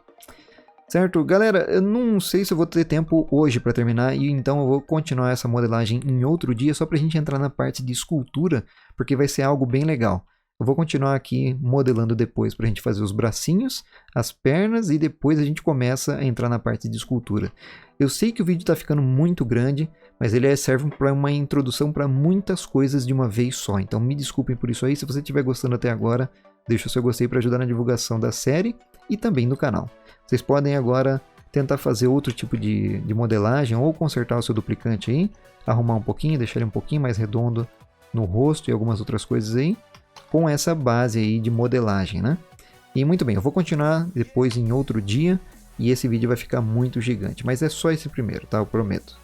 Certo? Galera, eu não sei se eu vou ter tempo hoje para terminar, e então eu vou continuar essa modelagem em outro dia, só para a gente entrar na parte de escultura, porque vai ser algo bem legal. Eu vou continuar aqui modelando depois para a gente fazer os bracinhos, as pernas, e depois a gente começa a entrar na parte de escultura. Eu sei que o vídeo está ficando muito grande, mas ele serve para uma introdução para muitas coisas de uma vez só. Então me desculpem por isso aí. Se você estiver gostando até agora, deixa o seu gostei para ajudar na divulgação da série e também do canal. Vocês podem agora tentar fazer outro tipo de modelagem ou consertar o seu duplicante aí, arrumar um pouquinho, deixar ele um pouquinho mais redondo no rosto e algumas outras coisas aí, com essa base aí de modelagem, né? E muito bem, eu vou continuar depois em outro dia e esse vídeo vai ficar muito gigante, mas é só esse primeiro, tá? Eu prometo.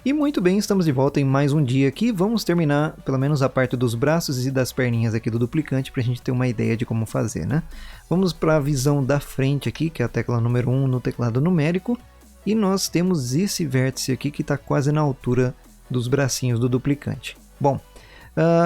E muito bem, estamos de volta em mais um dia aqui. Vamos terminar pelo menos a parte dos braços e das perninhas aqui do duplicante para a gente ter uma ideia de como fazer, né? Vamos para a visão da frente aqui, que é a tecla número 1 no teclado numérico. E nós temos esse vértice aqui que está quase na altura dos bracinhos do duplicante. Bom,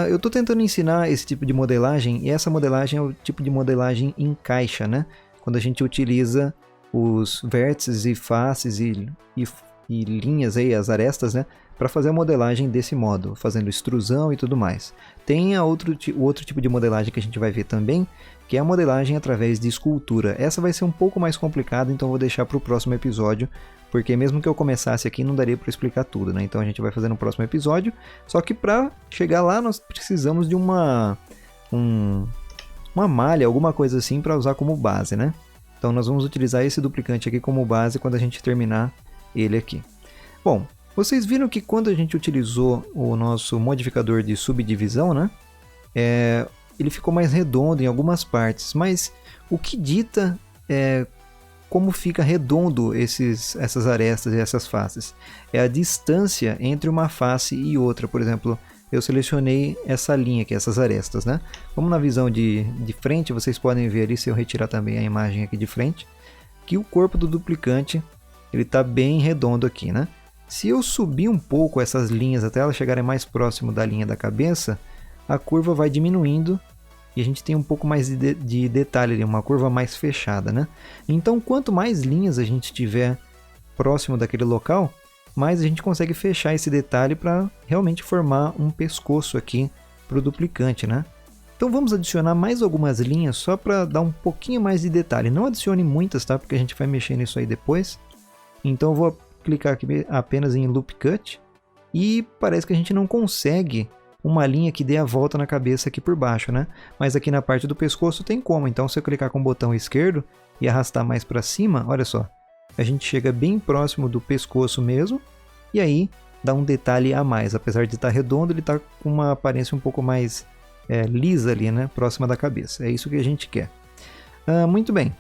eu estou tentando ensinar esse tipo de modelagem, e essa modelagem é o tipo de modelagem em caixa, né? Quando a gente utiliza os vértices e faces e linhas aí, as arestas, né, para fazer a modelagem desse modo, fazendo extrusão e tudo mais. Tem outro tipo de modelagem que a gente vai ver também, que é a modelagem através de escultura. Essa vai ser um pouco mais complicada, então vou deixar para o próximo episódio, porque mesmo que eu começasse aqui não daria para explicar tudo, né? Então a gente vai fazer no próximo episódio, só que para chegar lá nós precisamos de uma malha, alguma coisa assim para usar como base, né? Então nós vamos utilizar esse duplicante aqui como base quando a gente terminar ele aqui. Bom, vocês viram que quando a gente utilizou o nosso modificador de subdivisão, né, ele ficou mais redondo em algumas partes, mas o que dita como fica redondo essas arestas e essas faces? É a distância entre uma face e outra. Por exemplo, eu selecionei essa linha aqui, essas arestas, né? Vamos na visão de frente, vocês podem ver ali, se eu retirar também a imagem aqui de frente, que o corpo do duplicante ele está bem redondo aqui, né? Se eu subir um pouco essas linhas até elas chegarem mais próximo da linha da cabeça, a curva vai diminuindo e a gente tem um pouco mais de detalhe ali, uma curva mais fechada, né? Então, quanto mais linhas a gente tiver próximo daquele local, mais a gente consegue fechar esse detalhe para realmente formar um pescoço aqui para o duplicante, né? Então vamos adicionar mais algumas linhas só para dar um pouquinho mais de detalhe. Não adicione muitas, tá? Porque a gente vai mexer nisso aí depois. Então eu vou clicar aqui apenas em Loop Cut e parece que a gente não consegue uma linha que dê a volta na cabeça aqui por baixo, né? Mas aqui na parte do pescoço tem como. Então se eu clicar com o botão esquerdo e arrastar mais para cima, olha só, a gente chega bem próximo do pescoço mesmo e aí dá um detalhe a mais. Apesar de estar redondo, ele está com uma aparência um pouco mais lisa ali, né? Próxima da cabeça. É isso que a gente quer. Muito bem.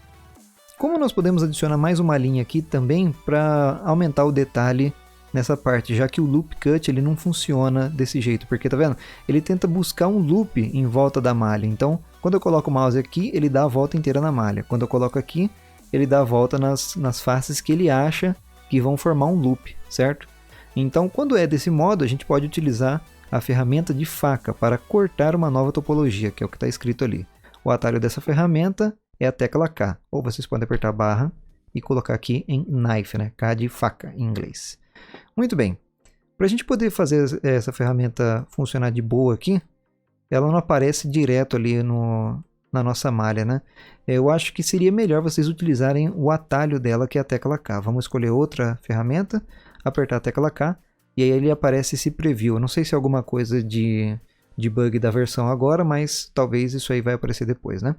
Como nós podemos adicionar mais uma linha aqui também para aumentar o detalhe nessa parte, já que o Loop Cut ele não funciona desse jeito, porque tá vendo? Ele tenta buscar um loop em volta da malha, então quando eu coloco o mouse aqui, ele dá a volta inteira na malha, quando eu coloco aqui, ele dá a volta nas faces que ele acha que vão formar um loop, certo? Então quando é desse modo, a gente pode utilizar a ferramenta de faca para cortar uma nova topologia, que é o que está escrito ali. O atalho dessa ferramenta é a tecla K, ou vocês podem apertar a barra e colocar aqui em knife, né? K de faca em inglês. Muito bem, para a gente poder fazer essa ferramenta funcionar de boa aqui, ela não aparece direto ali na nossa malha, né? Eu acho que seria melhor vocês utilizarem o atalho dela, que é a tecla K. Vamos escolher outra ferramenta, apertar a tecla K, e aí ele aparece esse preview. Eu não sei se é alguma coisa de bug da versão agora, mas talvez isso aí vai aparecer depois, né?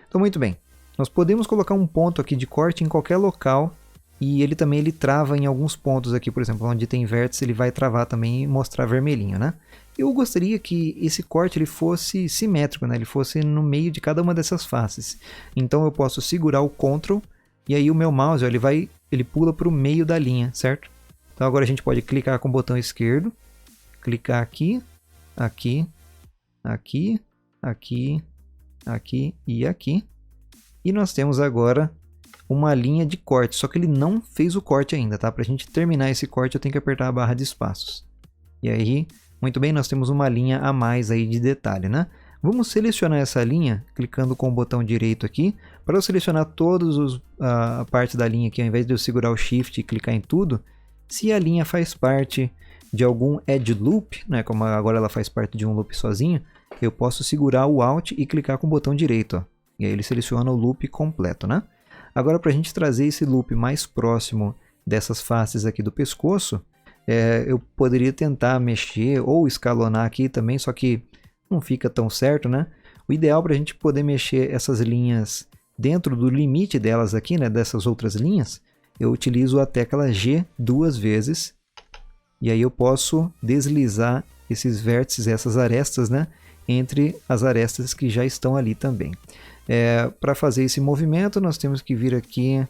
Então muito bem. Nós podemos colocar um ponto aqui de corte em qualquer local E ele também trava em alguns pontos aqui, por exemplo, onde tem vértice ele vai travar também e mostrar vermelhinho, né? Eu gostaria que esse corte ele fosse simétrico, né? Ele fosse no meio de cada uma dessas faces. Então eu posso segurar o Ctrl e aí o meu mouse ó, ele pula para o meio da linha, certo? Então agora a gente pode clicar com o botão esquerdo, clicar aqui, aqui, aqui, aqui, aqui e aqui. E nós temos agora uma linha de corte, só que ele não fez o corte ainda, tá? Para a gente terminar esse corte eu tenho que apertar a barra de espaços. E aí, muito bem, nós temos uma linha a mais aí de detalhe, né? Vamos selecionar essa linha, clicando com o botão direito aqui, para eu selecionar todos a parte da linha aqui, ao invés de eu segurar o Shift e clicar em tudo, se a linha faz parte de algum Edge Loop, né? Como agora ela faz parte de um loop sozinha, eu posso segurar o Alt e clicar com o botão direito, ó. E aí ele seleciona o loop completo, né? Agora, para a gente trazer esse loop mais próximo dessas faces aqui do pescoço, eu poderia tentar mexer ou escalonar aqui também, só que não fica tão certo, né? O ideal para a gente poder mexer essas linhas dentro do limite delas aqui, né? Dessas outras linhas, eu utilizo a tecla G 2 vezes. E aí eu posso deslizar esses vértices, essas arestas, né? Entre as arestas que já estão ali também. Para fazer esse movimento, nós temos que vir aqui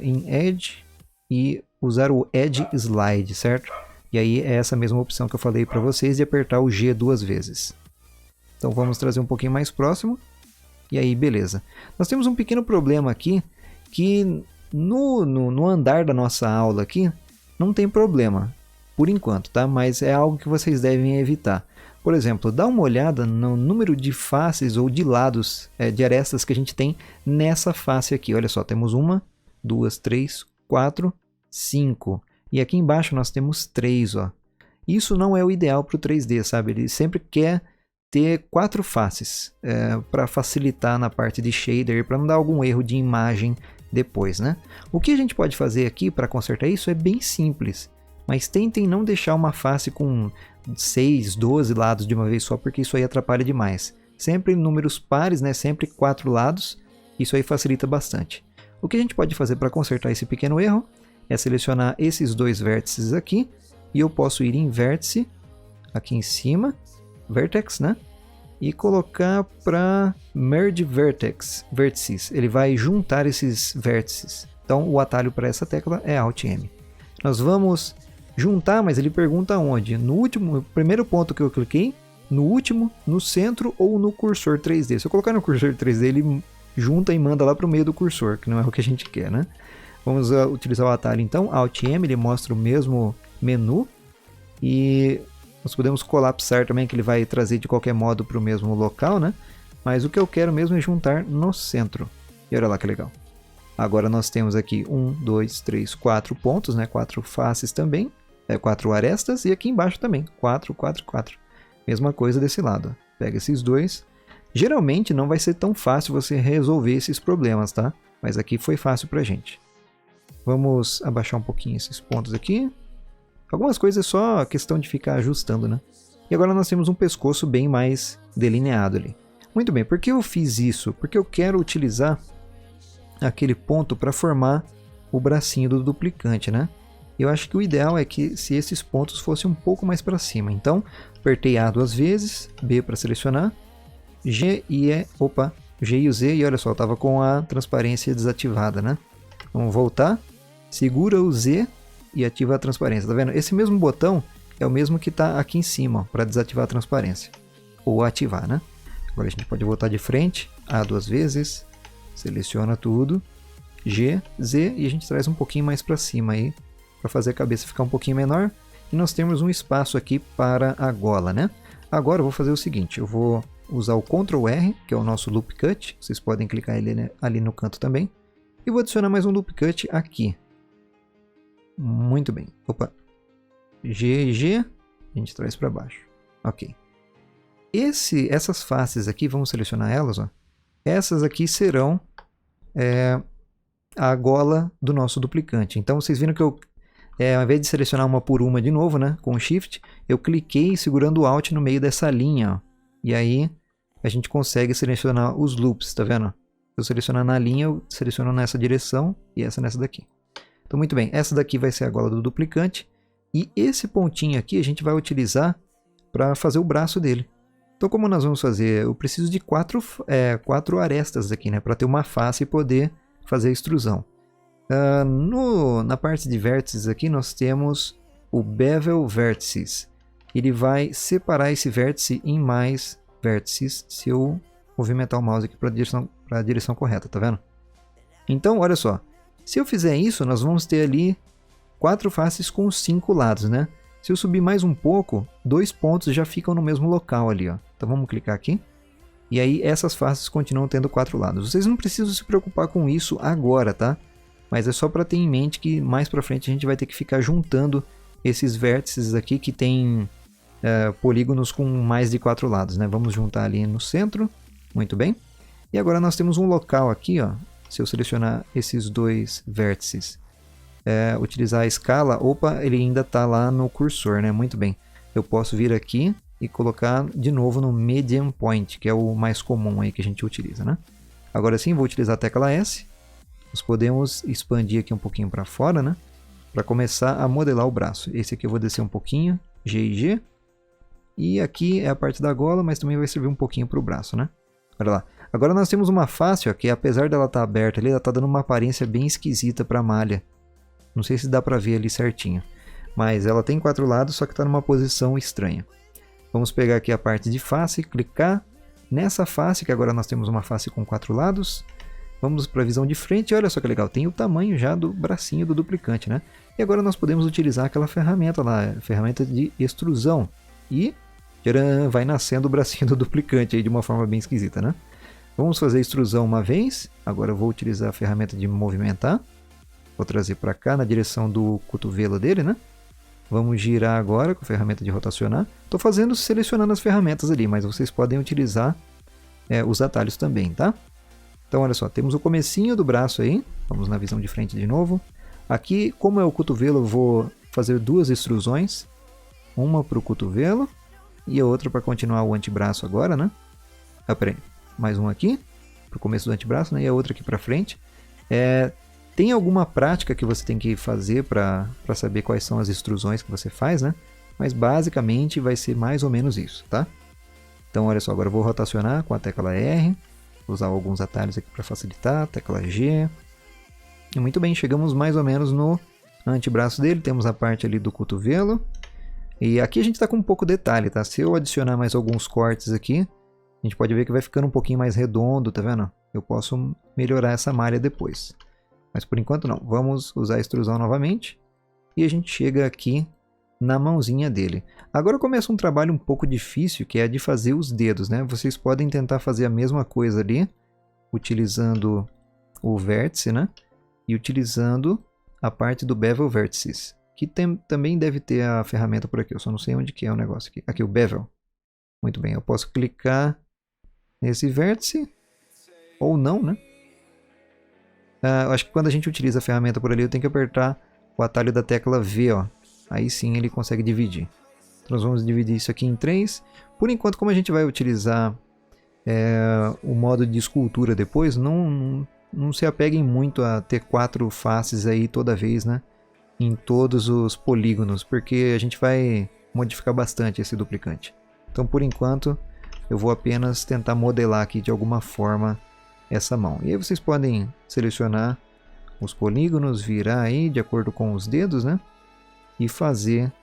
em Edge e usar o Edge Slide, certo? E aí é essa mesma opção que eu falei para vocês de apertar o G 2 vezes. Então vamos trazer um pouquinho mais próximo. E aí, beleza. Nós temos um pequeno problema aqui, que no andar da nossa aula aqui, não tem problema, por enquanto, tá? Mas é algo que vocês devem evitar. Por exemplo, dá uma olhada no número de faces ou de lados de arestas que a gente tem nessa face aqui. Olha só, temos 1, 2, 3, 4, 5. E aqui embaixo nós temos 3. Ó. Isso não é o ideal para o 3D, sabe? Ele sempre quer ter 4 faces para facilitar na parte de shader, para não dar algum erro de imagem depois, né? O que a gente pode fazer aqui para consertar isso é bem simples. Mas tentem não deixar uma face com 6, 12 lados de uma vez só, porque isso aí atrapalha demais. Sempre números pares, né? Sempre 4 lados, isso aí facilita bastante. O que a gente pode fazer para consertar esse pequeno erro é selecionar esses 2 vértices aqui, e eu posso ir em vértice, aqui em cima, vertex, né? E colocar para merge vértices, ele vai juntar esses vértices. Então o atalho para essa tecla é Alt M. Nós vamos juntar, mas ele pergunta onde? No último, primeiro ponto que eu cliquei, no último, no centro ou no cursor 3D. Se eu colocar no cursor 3D, ele junta e manda lá para o meio do cursor, que não é o que a gente quer, né? Vamos utilizar o atalho então, Alt M, ele mostra o mesmo menu. E nós podemos colapsar também, que ele vai trazer de qualquer modo para o mesmo local, né? Mas o que eu quero mesmo é juntar no centro. E olha lá que legal. Agora nós temos aqui 1, 2, 3, 4 pontos, né? 4 faces também. 4 arestas e aqui embaixo também, 4, 4, 4. Mesma coisa desse lado. Pega esses 2. Geralmente não vai ser tão fácil você resolver esses problemas, tá? Mas aqui foi fácil pra gente. Vamos abaixar um pouquinho esses pontos aqui. Algumas coisas é só questão de ficar ajustando, né? E agora nós temos um pescoço bem mais delineado ali. Muito bem, por que eu fiz isso? Porque eu quero utilizar aquele ponto para formar o bracinho do duplicante, né? Eu acho que o ideal é que se esses pontos fossem um pouco mais para cima. Então, apertei A 2 vezes, B para selecionar, G e o Z, e olha só, estava com a transparência desativada, né? Vamos voltar, segura o Z e ativa a transparência, tá vendo? Esse mesmo botão é o mesmo que está aqui em cima, para desativar a transparência, ou ativar, né? Agora a gente pode voltar de frente, A 2 vezes, seleciona tudo, G, Z, e a gente traz um pouquinho mais para cima aí, para fazer a cabeça ficar um pouquinho menor, e nós temos um espaço aqui para a gola, né? Agora eu vou fazer o seguinte, eu vou usar o Ctrl R, que é o nosso Loop Cut, vocês podem clicar ele, né, ali no canto também, e vou adicionar mais um Loop Cut aqui. Muito bem, G e G, a gente traz para baixo, ok. Essas faces aqui, vamos selecionar elas, ó. Essas aqui serão a gola do nosso duplicante, então vocês viram que eu ao invés de selecionar uma por uma de novo, né, com o Shift, eu cliquei segurando o Alt no meio dessa linha, ó, e aí a gente consegue selecionar os loops, tá vendo? Se eu selecionar na linha, eu seleciono nessa direção e essa nessa daqui. Então, muito bem, essa daqui vai ser a gola do duplicante. E esse pontinho aqui a gente vai utilizar para fazer o braço dele. Então, como nós vamos fazer? Eu preciso de quatro arestas aqui, né? Para ter uma face e poder fazer a extrusão. Na parte de vértices aqui, nós temos o Bevel Vértices. Ele vai separar esse vértice em mais vértices se eu movimentar o mouse aqui para a direção correta, tá vendo? Então, olha só. Se eu fizer isso, nós vamos ter ali 4 faces com 5 lados, né? Se eu subir mais um pouco, 2 pontos já ficam no mesmo local ali, ó. Então vamos clicar aqui. E aí essas faces continuam tendo 4 lados. Vocês não precisam se preocupar com isso agora, tá? Mas é só para ter em mente que mais para frente a gente vai ter que ficar juntando esses vértices aqui que tem polígonos com mais de 4 lados, né? Vamos juntar ali no centro. Muito bem. E agora nós temos um local aqui, ó. Se eu selecionar esses 2 vértices, utilizar a escala, opa, ele ainda está lá no cursor, né? Muito bem. Eu posso vir aqui e colocar de novo no Median Point, que é o mais comum aí que a gente utiliza, né? Agora sim, vou utilizar a tecla S. Nós podemos expandir aqui um pouquinho para fora, né? Para começar a modelar o braço. Esse aqui eu vou descer um pouquinho, G e G. E aqui é a parte da gola, mas também vai servir um pouquinho para o braço, né? Olha lá. Agora nós temos uma face, ó, que apesar dela estar aberta ali, ela está dando uma aparência bem esquisita para a malha. Não sei se dá para ver ali certinho. Mas ela tem 4 lados, só que está numa posição estranha. Vamos pegar aqui a parte de face, clicar nessa face, que agora nós temos uma face com 4 lados. Vamos para a visão de frente, olha só que legal, tem o tamanho já do bracinho do duplicante, né? E agora nós podemos utilizar aquela ferramenta lá, a ferramenta de extrusão. E tcharam, vai nascendo o bracinho do duplicante aí de uma forma bem esquisita, né? Vamos fazer a extrusão uma vez. Agora eu vou utilizar a ferramenta de movimentar. Vou trazer para cá na direção do cotovelo dele, né? Vamos girar agora com a ferramenta de rotacionar. Estou selecionando as ferramentas ali, mas vocês podem utilizar os atalhos também, tá? Então olha só, temos o comecinho do braço aí. Vamos na visão de frente de novo. Aqui, como é o cotovelo, eu vou fazer 2 extrusões. Uma para o cotovelo e a outra para continuar o antebraço agora, né? Peraí. Mais um aqui, para o começo do antebraço, né? E a outra aqui para frente. Tem alguma prática que você tem que fazer para saber quais são as extrusões que você faz, né? Mas basicamente vai ser mais ou menos isso, tá? Então olha só, agora eu vou rotacionar com a tecla R. Vou usar alguns atalhos aqui para facilitar, tecla G. E muito bem, chegamos mais ou menos no antebraço dele. Temos a parte ali do cotovelo. E aqui a gente está com um pouco de detalhe, tá? Se eu adicionar mais alguns cortes aqui, a gente pode ver que vai ficando um pouquinho mais redondo, tá vendo? Eu posso melhorar essa malha depois. Mas por enquanto não. Vamos usar a extrusão novamente. E a gente chega aqui na mãozinha dele. Agora começa um trabalho um pouco difícil, que é de fazer os dedos, né? Vocês podem tentar fazer a mesma coisa ali, utilizando o vértice, né? E utilizando a parte do Bevel Vertices. Que também deve ter a ferramenta por aqui. Eu só não sei onde que é o negócio aqui. Aqui, o Bevel. Muito bem, eu posso clicar nesse vértice. Ou não, né? Eu acho que quando a gente utiliza a ferramenta por ali, eu tenho que apertar o atalho da tecla V, ó. Aí sim ele consegue dividir. Então nós vamos dividir isso aqui em 3. Por enquanto, como a gente vai utilizar o modo de escultura depois, não se apeguem muito a ter 4 faces aí toda vez, né? Em todos os polígonos, porque a gente vai modificar bastante esse duplicante. Então, por enquanto, eu vou apenas tentar modelar aqui de alguma forma essa mão. E aí vocês podem selecionar os polígonos, virar aí de acordo com os dedos, né? E fazer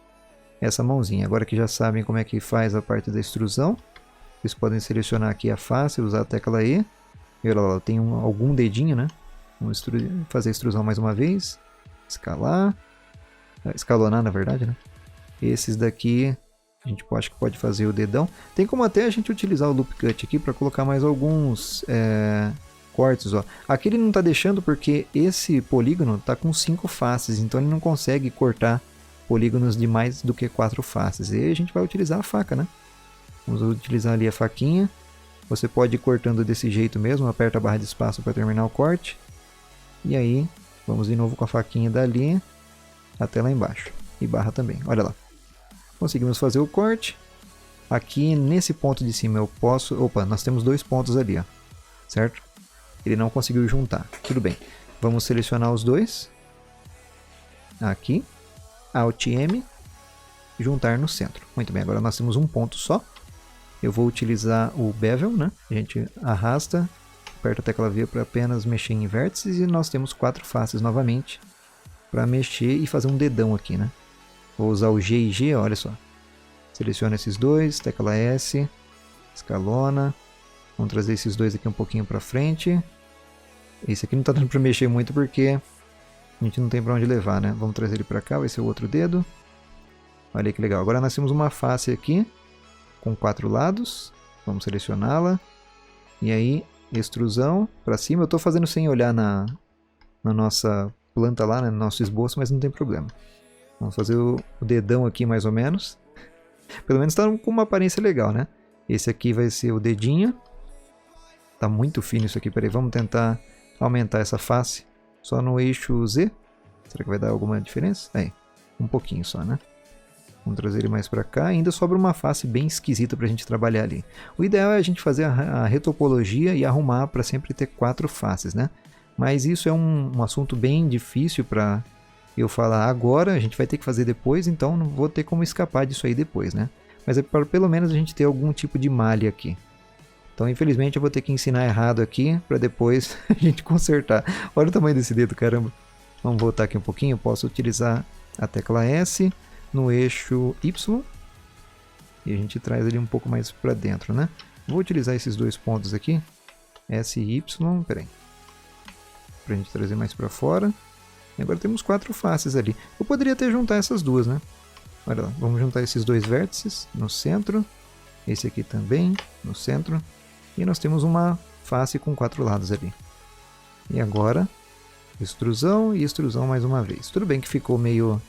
essa mãozinha. Agora que já sabem como é que faz a parte da extrusão, vocês podem selecionar aqui a face, usar a tecla E. E olha lá, tem algum dedinho, né? Vamos fazer a extrusão mais uma vez. Escalar. Escalonar, na verdade, né? Esses daqui a gente acho que pode fazer o dedão. Tem como até a gente utilizar o Loop Cut aqui para colocar mais alguns cortes, ó. Aqui ele não está deixando porque esse polígono está com 5 faces, então ele não consegue cortar polígonos de mais do que 4 faces. E aí a gente vai utilizar a faca, né? Vamos utilizar ali a faquinha. Você pode ir cortando desse jeito mesmo, aperta a barra de espaço para terminar o corte. E aí, vamos de novo com a faquinha dali até lá embaixo. E barra também, olha lá. Conseguimos fazer o corte. Aqui nesse ponto de cima eu posso... Opa, nós temos 2 pontos ali, ó. Certo? Ele não conseguiu juntar. Tudo bem. Vamos selecionar os dois. aqui, Alt M, juntar no centro. Muito bem, agora nós temos um ponto só. Eu vou utilizar o Bevel, né? A gente arrasta, aperta a tecla V para apenas mexer em vértices e nós temos 4 faces novamente para mexer e fazer um dedão aqui, né? Vou usar o G e G, olha só. Seleciona esses dois, tecla S, escalona. Vamos trazer esses dois aqui um pouquinho para frente. Esse aqui não está dando para mexer muito porque a gente não tem para onde levar, né? Vamos trazer ele para cá, vai ser o outro dedo. Olha aí que legal. Agora nós temos uma face aqui com 4 lados. Vamos selecioná-la. E aí, extrusão para cima. Eu estou fazendo sem olhar na nossa planta lá, né? No nosso esboço, mas não tem problema. Vamos fazer o dedão aqui mais ou menos. Pelo menos está com uma aparência legal, né? Esse aqui vai ser o dedinho. Tá muito fino isso aqui. Peraí, vamos tentar aumentar essa face só no eixo Z. Será que vai dar alguma diferença? Aí, um pouquinho só, né? Vamos trazer ele mais para cá. Ainda sobra uma face bem esquisita para a gente trabalhar ali. O ideal é a gente fazer a retopologia e arrumar para sempre ter 4 faces, né? Mas isso é um assunto bem difícil para eu falar agora. A gente vai ter que fazer depois, então não vou ter como escapar disso aí depois, né? Mas é para pelo menos a gente ter algum tipo de malha aqui. Então, infelizmente, eu vou ter que ensinar errado aqui para depois a gente consertar. Olha o tamanho desse dedo, caramba. Vamos voltar aqui um pouquinho. Eu posso utilizar a tecla S no eixo Y e a gente traz ele um pouco mais para dentro, né? Vou utilizar esses dois pontos aqui, S e Y, peraí, para a gente trazer mais para fora. E agora temos 4 faces ali. Eu poderia até juntar essas duas, né? Olha lá, vamos juntar esses dois vértices no centro, esse aqui também no centro, e nós temos uma face com 4 lados ali. E agora, extrusão e extrusão mais uma vez. Tudo bem que ficou meio,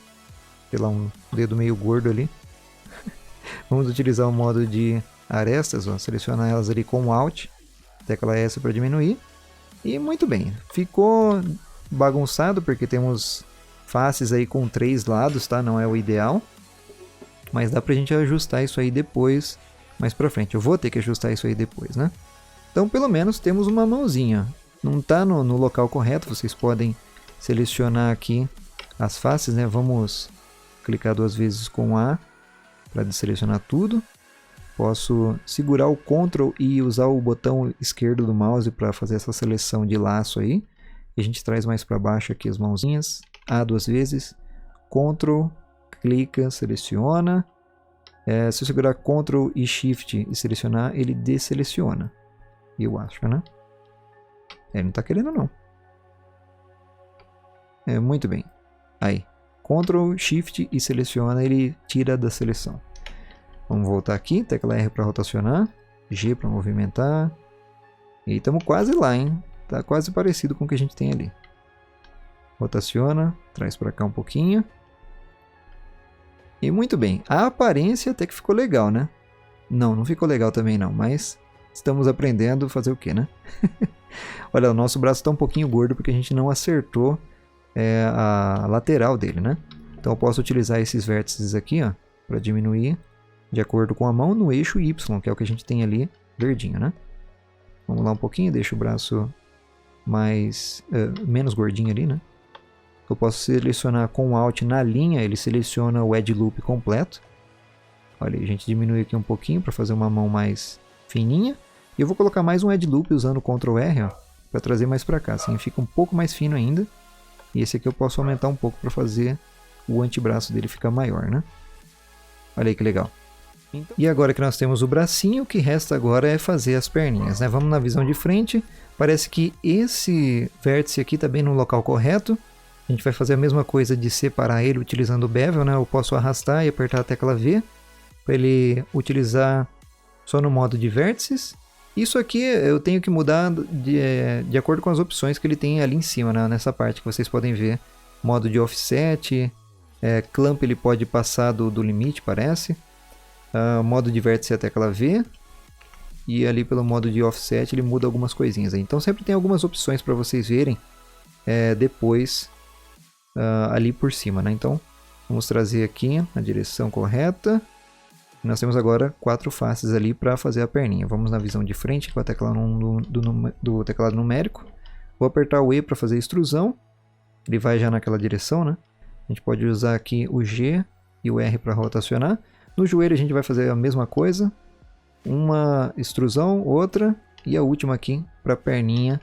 sei lá, um dedo meio gordo ali. Vamos utilizar o modo de arestas, ó, selecionar elas ali com o Alt, tecla S para diminuir. E muito bem, ficou bagunçado porque temos faces aí com 3 lados, tá? Não é o ideal. Mas dá pra gente ajustar isso aí depois, mais pra frente. Eu vou ter que ajustar isso aí depois, né? Então pelo menos temos uma mãozinha. Não tá no local correto, vocês podem selecionar aqui as faces, né? Vamos clicar 2 vezes com A para selecionar tudo. Posso segurar o Ctrl e usar o botão esquerdo do mouse para fazer essa seleção de laço aí. E a gente traz mais para baixo aqui as mãozinhas. A 2 vezes. Ctrl, clica, seleciona. Se eu segurar Ctrl e Shift e selecionar, ele desseleciona. Eu acho, né? Ele não está querendo não. Muito bem. Aí. Ctrl, Shift e seleciona, ele tira da seleção. Vamos voltar aqui, tecla R para rotacionar, G para movimentar. E estamos quase lá, hein? Tá quase parecido com o que a gente tem ali. Rotaciona, traz para cá um pouquinho. E muito bem, a aparência até que ficou legal, né? Não ficou legal também não, mas estamos aprendendo a fazer o que, né? Olha, o nosso braço está um pouquinho gordo porque a gente não acertou a lateral dele, né? Então eu posso utilizar esses vértices aqui, ó, para diminuir de acordo com a mão no eixo Y, que é o que a gente tem ali verdinho, né? Vamos lá um pouquinho, deixa o braço menos gordinho ali, né? Eu posso selecionar com o Alt na linha, ele seleciona o Edge Loop completo. Olha, a gente diminui aqui um pouquinho para fazer uma mão mais fininha. E eu vou colocar mais um Edge Loop usando o Ctrl R, para trazer mais para cá, assim fica um pouco mais fino ainda. E esse aqui eu posso aumentar um pouco para fazer o antebraço dele ficar maior, né? Olha aí que legal. E agora que nós temos o bracinho, o que resta agora é fazer as perninhas, né? Vamos na visão de frente. Parece que esse vértice aqui está bem no local correto. A gente vai fazer a mesma coisa de separar ele utilizando o Bevel, né? Eu posso arrastar e apertar a tecla V para ele utilizar só no modo de vértices. Isso aqui eu tenho que mudar de acordo com as opções que ele tem ali em cima, né? Nessa parte que vocês podem ver. Modo de offset, clamp ele pode passar do limite, parece. Modo de vértice é a tecla V. E ali pelo modo de offset ele muda algumas coisinhas aí. Então sempre tem algumas opções para vocês verem depois ali por cima, né? Então vamos trazer aqui a direção correta. Nós temos agora 4 faces ali para fazer a perninha. Vamos na visão de frente com a tecla 1 do teclado numérico. Vou apertar o E para fazer a extrusão. Ele vai já naquela direção, né? A gente pode usar aqui o G e o R para rotacionar. No joelho a gente vai fazer a mesma coisa. Uma extrusão, outra e a última aqui para a perninha.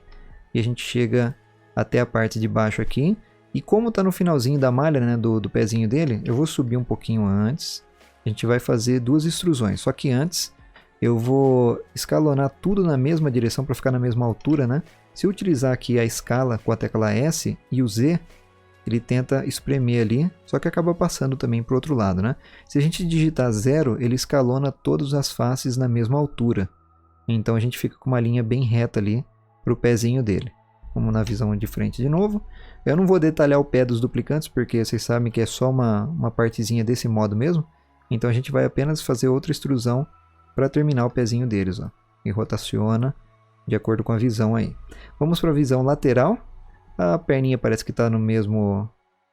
E a gente chega até a parte de baixo aqui. E como está no finalzinho da malha, né, do pezinho dele, eu vou subir um pouquinho antes. A gente vai fazer 2 extrusões. Só que antes eu vou escalonar tudo na mesma direção para ficar na mesma altura, né? Se eu utilizar aqui a escala com a tecla S e o Z, ele tenta espremer ali, só que acaba passando também para o outro lado, né? Se a gente digitar 0, ele escalona todas as faces na mesma altura. Então a gente fica com uma linha bem reta ali para o pezinho dele. Vamos na visão de frente de novo. Eu não vou detalhar o pé dos duplicantes, porque vocês sabem que é só uma partezinha desse modo mesmo. Então a gente vai apenas fazer outra extrusão para terminar o pezinho deles, ó. E rotaciona de acordo com a visão aí. Vamos para a visão lateral. A perninha parece que está no mesmo...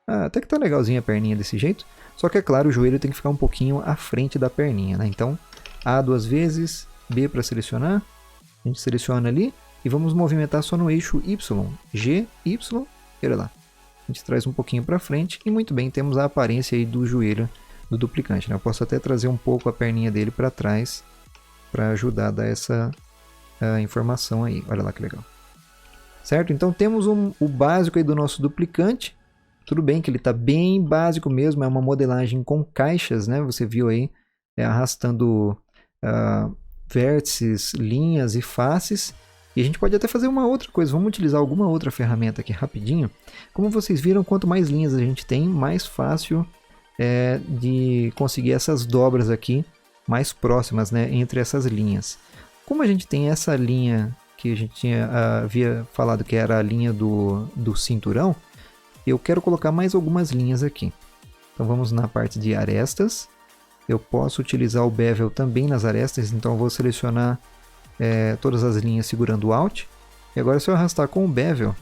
até que está legalzinha a perninha desse jeito. Só que é claro, o joelho tem que ficar um pouquinho à frente da perninha, né? Então, A 2 vezes, B para selecionar. A gente seleciona ali e vamos movimentar só no eixo Y. G, Y, e olha lá. A gente traz um pouquinho para frente e muito bem, temos a aparência aí do joelho do duplicante, né? Eu posso até trazer um pouco a perninha dele para trás para ajudar a dar essa informação aí. Olha lá que legal. Certo? Então temos o básico aí do nosso duplicante. Tudo bem que ele está bem básico mesmo, é uma modelagem com caixas, né? Você viu aí arrastando vértices, linhas e faces. E a gente pode até fazer uma outra coisa, vamos utilizar alguma outra ferramenta aqui rapidinho. Como vocês viram, quanto mais linhas a gente tem, mais fácil é de conseguir essas dobras aqui mais próximas, né, entre essas linhas. Como a gente tem essa linha que a gente havia falado que era a linha do cinturão, eu quero colocar mais algumas linhas aqui. Então vamos na parte de arestas. Eu posso utilizar o bevel também nas arestas, então eu vou selecionar todas as linhas segurando o Alt. E agora se eu arrastar com o bevel,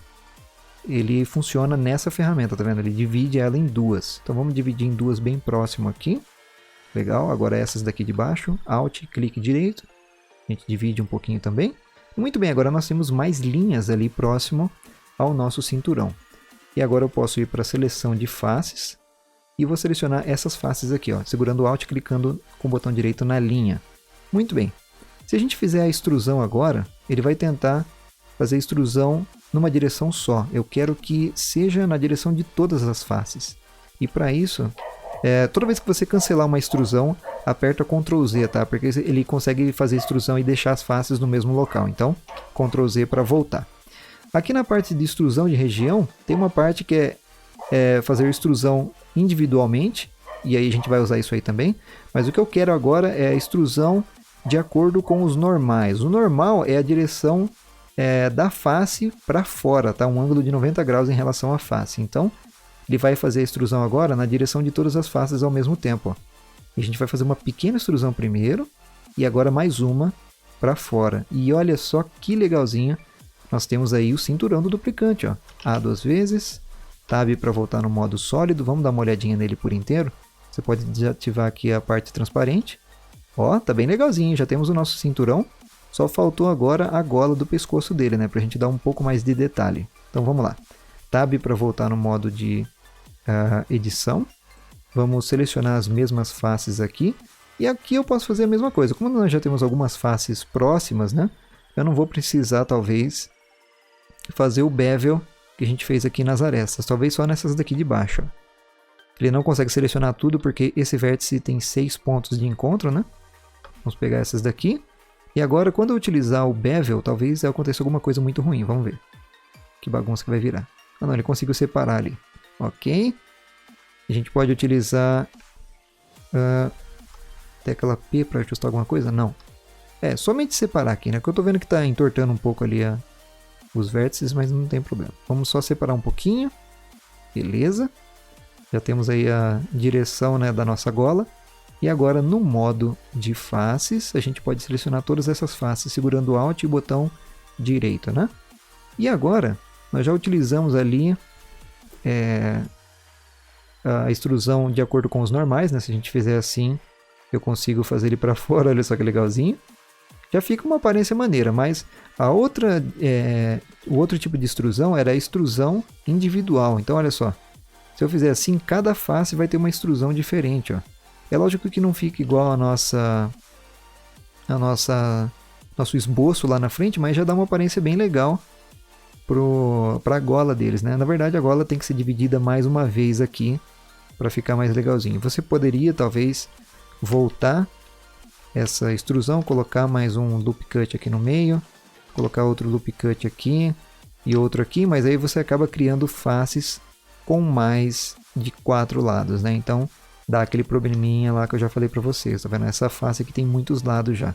ele funciona nessa ferramenta, tá vendo? Ele divide ela em duas. Então vamos dividir em duas bem próximo aqui. Legal, agora essas daqui de baixo, Alt, clique direito. A gente divide um pouquinho também. Muito bem, agora nós temos mais linhas ali próximo ao nosso cinturão. E agora eu posso ir para a seleção de faces e vou selecionar essas faces aqui, ó, segurando o Alt e clicando com o botão direito na linha. Muito bem. Se a gente fizer a extrusão agora, ele vai tentar fazer a extrusão numa direção só. Eu quero que seja na direção de todas as faces. E para isso, toda vez que você cancelar uma extrusão, aperta Ctrl Z, tá? Porque ele consegue fazer a extrusão e deixar as faces no mesmo local. Então, Ctrl Z para voltar. Aqui na parte de extrusão de região, tem uma parte que é fazer extrusão individualmente. E aí a gente vai usar isso aí também. Mas o que eu quero agora é a extrusão de acordo com os normais. O normal é a direção da face para fora, tá? Um ângulo de 90 graus em relação à face. Então, ele vai fazer a extrusão agora na direção de todas as faces ao mesmo tempo. Ó. E a gente vai fazer uma pequena extrusão primeiro e agora mais uma para fora. E olha só que legalzinho. Nós temos aí o cinturão do duplicante. Ó. A 2 vezes, Tab para voltar no modo sólido. Vamos dar uma olhadinha nele por inteiro. Você pode desativar aqui a parte transparente. Ó, tá bem legalzinho, já temos o nosso cinturão. Só faltou agora a gola do pescoço dele, né? Pra gente dar um pouco mais de detalhe. Então vamos lá. Tab para voltar no modo de edição. Vamos selecionar as mesmas faces aqui. E aqui eu posso fazer a mesma coisa. Como nós já temos algumas faces próximas, né? Eu não vou precisar, talvez, fazer o bevel que a gente fez aqui nas arestas. Talvez só nessas daqui de baixo. Ó. Ele não consegue selecionar tudo porque esse vértice tem 6 pontos de encontro, né? Vamos pegar essas daqui. E agora, quando eu utilizar o bevel, talvez aconteça alguma coisa muito ruim. Vamos ver. Que bagunça que vai virar. Ah, não, ele conseguiu separar ali. Ok. A gente pode utilizar tecla P para ajustar alguma coisa? Não. Somente separar aqui, né? Porque eu estou vendo que está entortando um pouco ali os vértices, mas não tem problema. Vamos só separar um pouquinho. Beleza. Já temos aí a direção, né, da nossa gola. E agora no modo de faces, a gente pode selecionar todas essas faces segurando o Alt e o botão direito, né? E agora, nós já utilizamos ali a extrusão de acordo com os normais, né? Se a gente fizer assim, eu consigo fazer ele para fora, olha só que legalzinho. Já fica uma aparência maneira, mas o outro tipo de extrusão era a extrusão individual. Então olha só, Se eu fizer assim, cada face vai ter uma extrusão diferente, ó. É lógico que não fica igual a nosso esboço lá na frente, mas já dá uma aparência bem legal para a gola deles, né? Na verdade, a gola tem que ser dividida mais uma vez aqui para ficar mais legalzinho. Você poderia talvez voltar essa extrusão, colocar mais um loop cut aqui no meio, colocar outro loop cut aqui e outro aqui, mas aí você acaba criando faces com mais de 4 lados, né? Então dá aquele probleminha lá que eu já falei para vocês, tá vendo? Essa face aqui tem muitos lados já.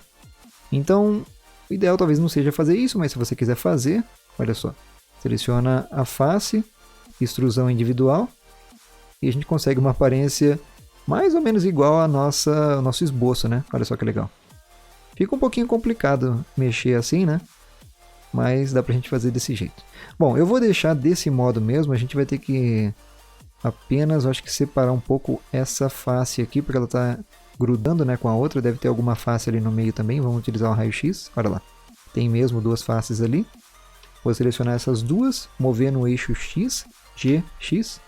Então, o ideal talvez não seja fazer isso, mas se você quiser fazer, olha só, seleciona a face, extrusão individual, e a gente consegue uma aparência mais ou menos igual ao nosso esboço, né? Olha só que legal. Fica um pouquinho complicado mexer assim, né? Mas dá pra gente fazer desse jeito. Bom, eu vou deixar desse modo mesmo, a gente vai ter que apenas, acho que separar um pouco essa face aqui, porque ela tá grudando, né, com a outra, deve ter alguma face ali no meio também, vamos utilizar o raio-x, olha lá. Tem mesmo duas faces ali. Vou selecionar essas duas, mover no eixo X, G, X.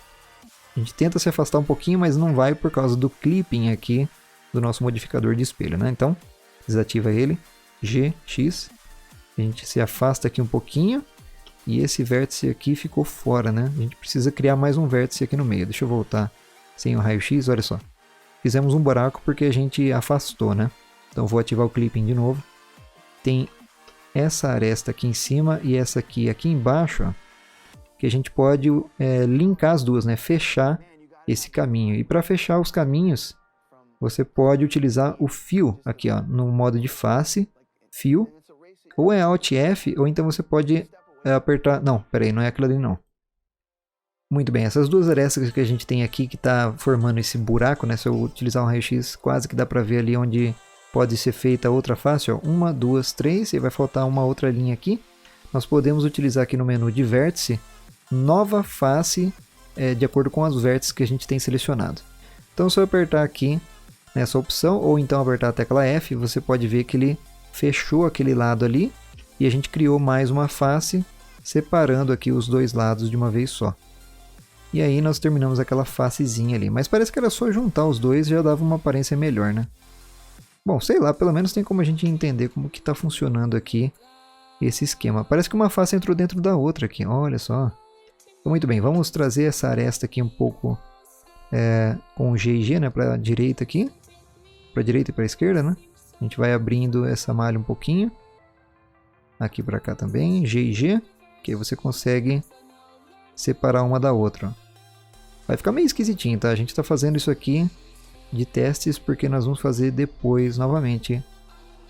A gente tenta se afastar um pouquinho, mas não vai por causa do clipping aqui do nosso modificador de espelho, né? Então, desativa ele, G, X. A gente se afasta aqui um pouquinho. E esse vértice aqui ficou fora, né? A gente precisa criar mais um vértice aqui no meio. Deixa eu voltar sem o raio-x, olha só. Fizemos um buraco porque a gente afastou, né? Então vou ativar o clipping de novo. Tem essa aresta aqui em cima e essa aqui embaixo, ó, que a gente pode linkar as duas, né? Fechar esse caminho. E para fechar os caminhos, você pode utilizar o fio aqui, ó, no modo de face, fio, ou é Alt F, ou então você pode apertar... Não, peraí, não é aquilo ali não. Muito bem, essas duas arestas que a gente tem aqui que está formando esse buraco, né? Se eu utilizar um raio-x, quase que dá para ver ali onde pode ser feita a outra face, ó. 1, 2, 3, e vai faltar uma outra linha aqui. Nós podemos utilizar aqui no menu de vértice, nova face, de acordo com os vértices que a gente tem selecionado. Então se eu apertar aqui nessa opção, ou então apertar a tecla F, você pode ver que ele fechou aquele lado ali, e a gente criou mais uma face, separando aqui os dois lados de uma vez só. E aí nós terminamos aquela facezinha ali. Mas parece que era só juntar os dois e já dava uma aparência melhor, né? Bom, sei lá, pelo menos tem como a gente entender como que está funcionando aqui esse esquema. Parece que uma face entrou dentro da outra aqui, olha só. Então, muito bem, vamos trazer essa aresta aqui um pouco com G e G, né, para a direita aqui. Para a direita e para a esquerda, né? A gente vai abrindo essa malha um pouquinho. Aqui para cá também, G e G, que aí você consegue separar uma da outra, ó. Vai ficar meio esquisitinho, tá? A gente está fazendo isso aqui de testes porque nós vamos fazer depois novamente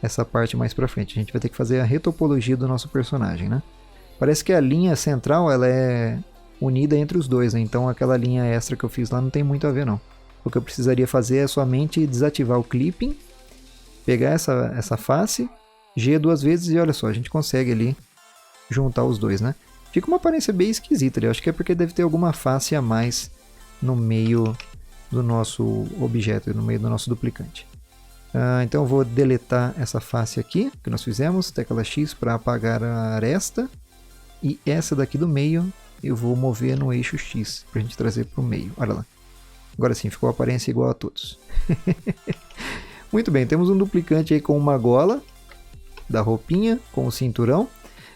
essa parte mais pra frente. A gente vai ter que fazer a retopologia do nosso personagem, né? Parece que a linha central ela é unida entre os dois, né? Então aquela linha extra que eu fiz lá não tem muito a ver não. O que eu precisaria fazer é somente desativar o clipping, pegar essa face, G duas vezes e olha só, a gente consegue ali juntar os dois, né? Fica uma aparência bem esquisita ali, eu acho que é porque deve ter alguma face a mais no meio do nosso objeto, no meio do nosso duplicante. Então eu vou deletar essa face aqui que nós fizemos, tecla X para apagar a aresta, e essa daqui do meio eu vou mover no eixo X para a gente trazer para o meio, olha lá. Agora sim, ficou a aparência igual a todos. Muito bem, temos um duplicante aí com uma gola da roupinha, com o cinturão.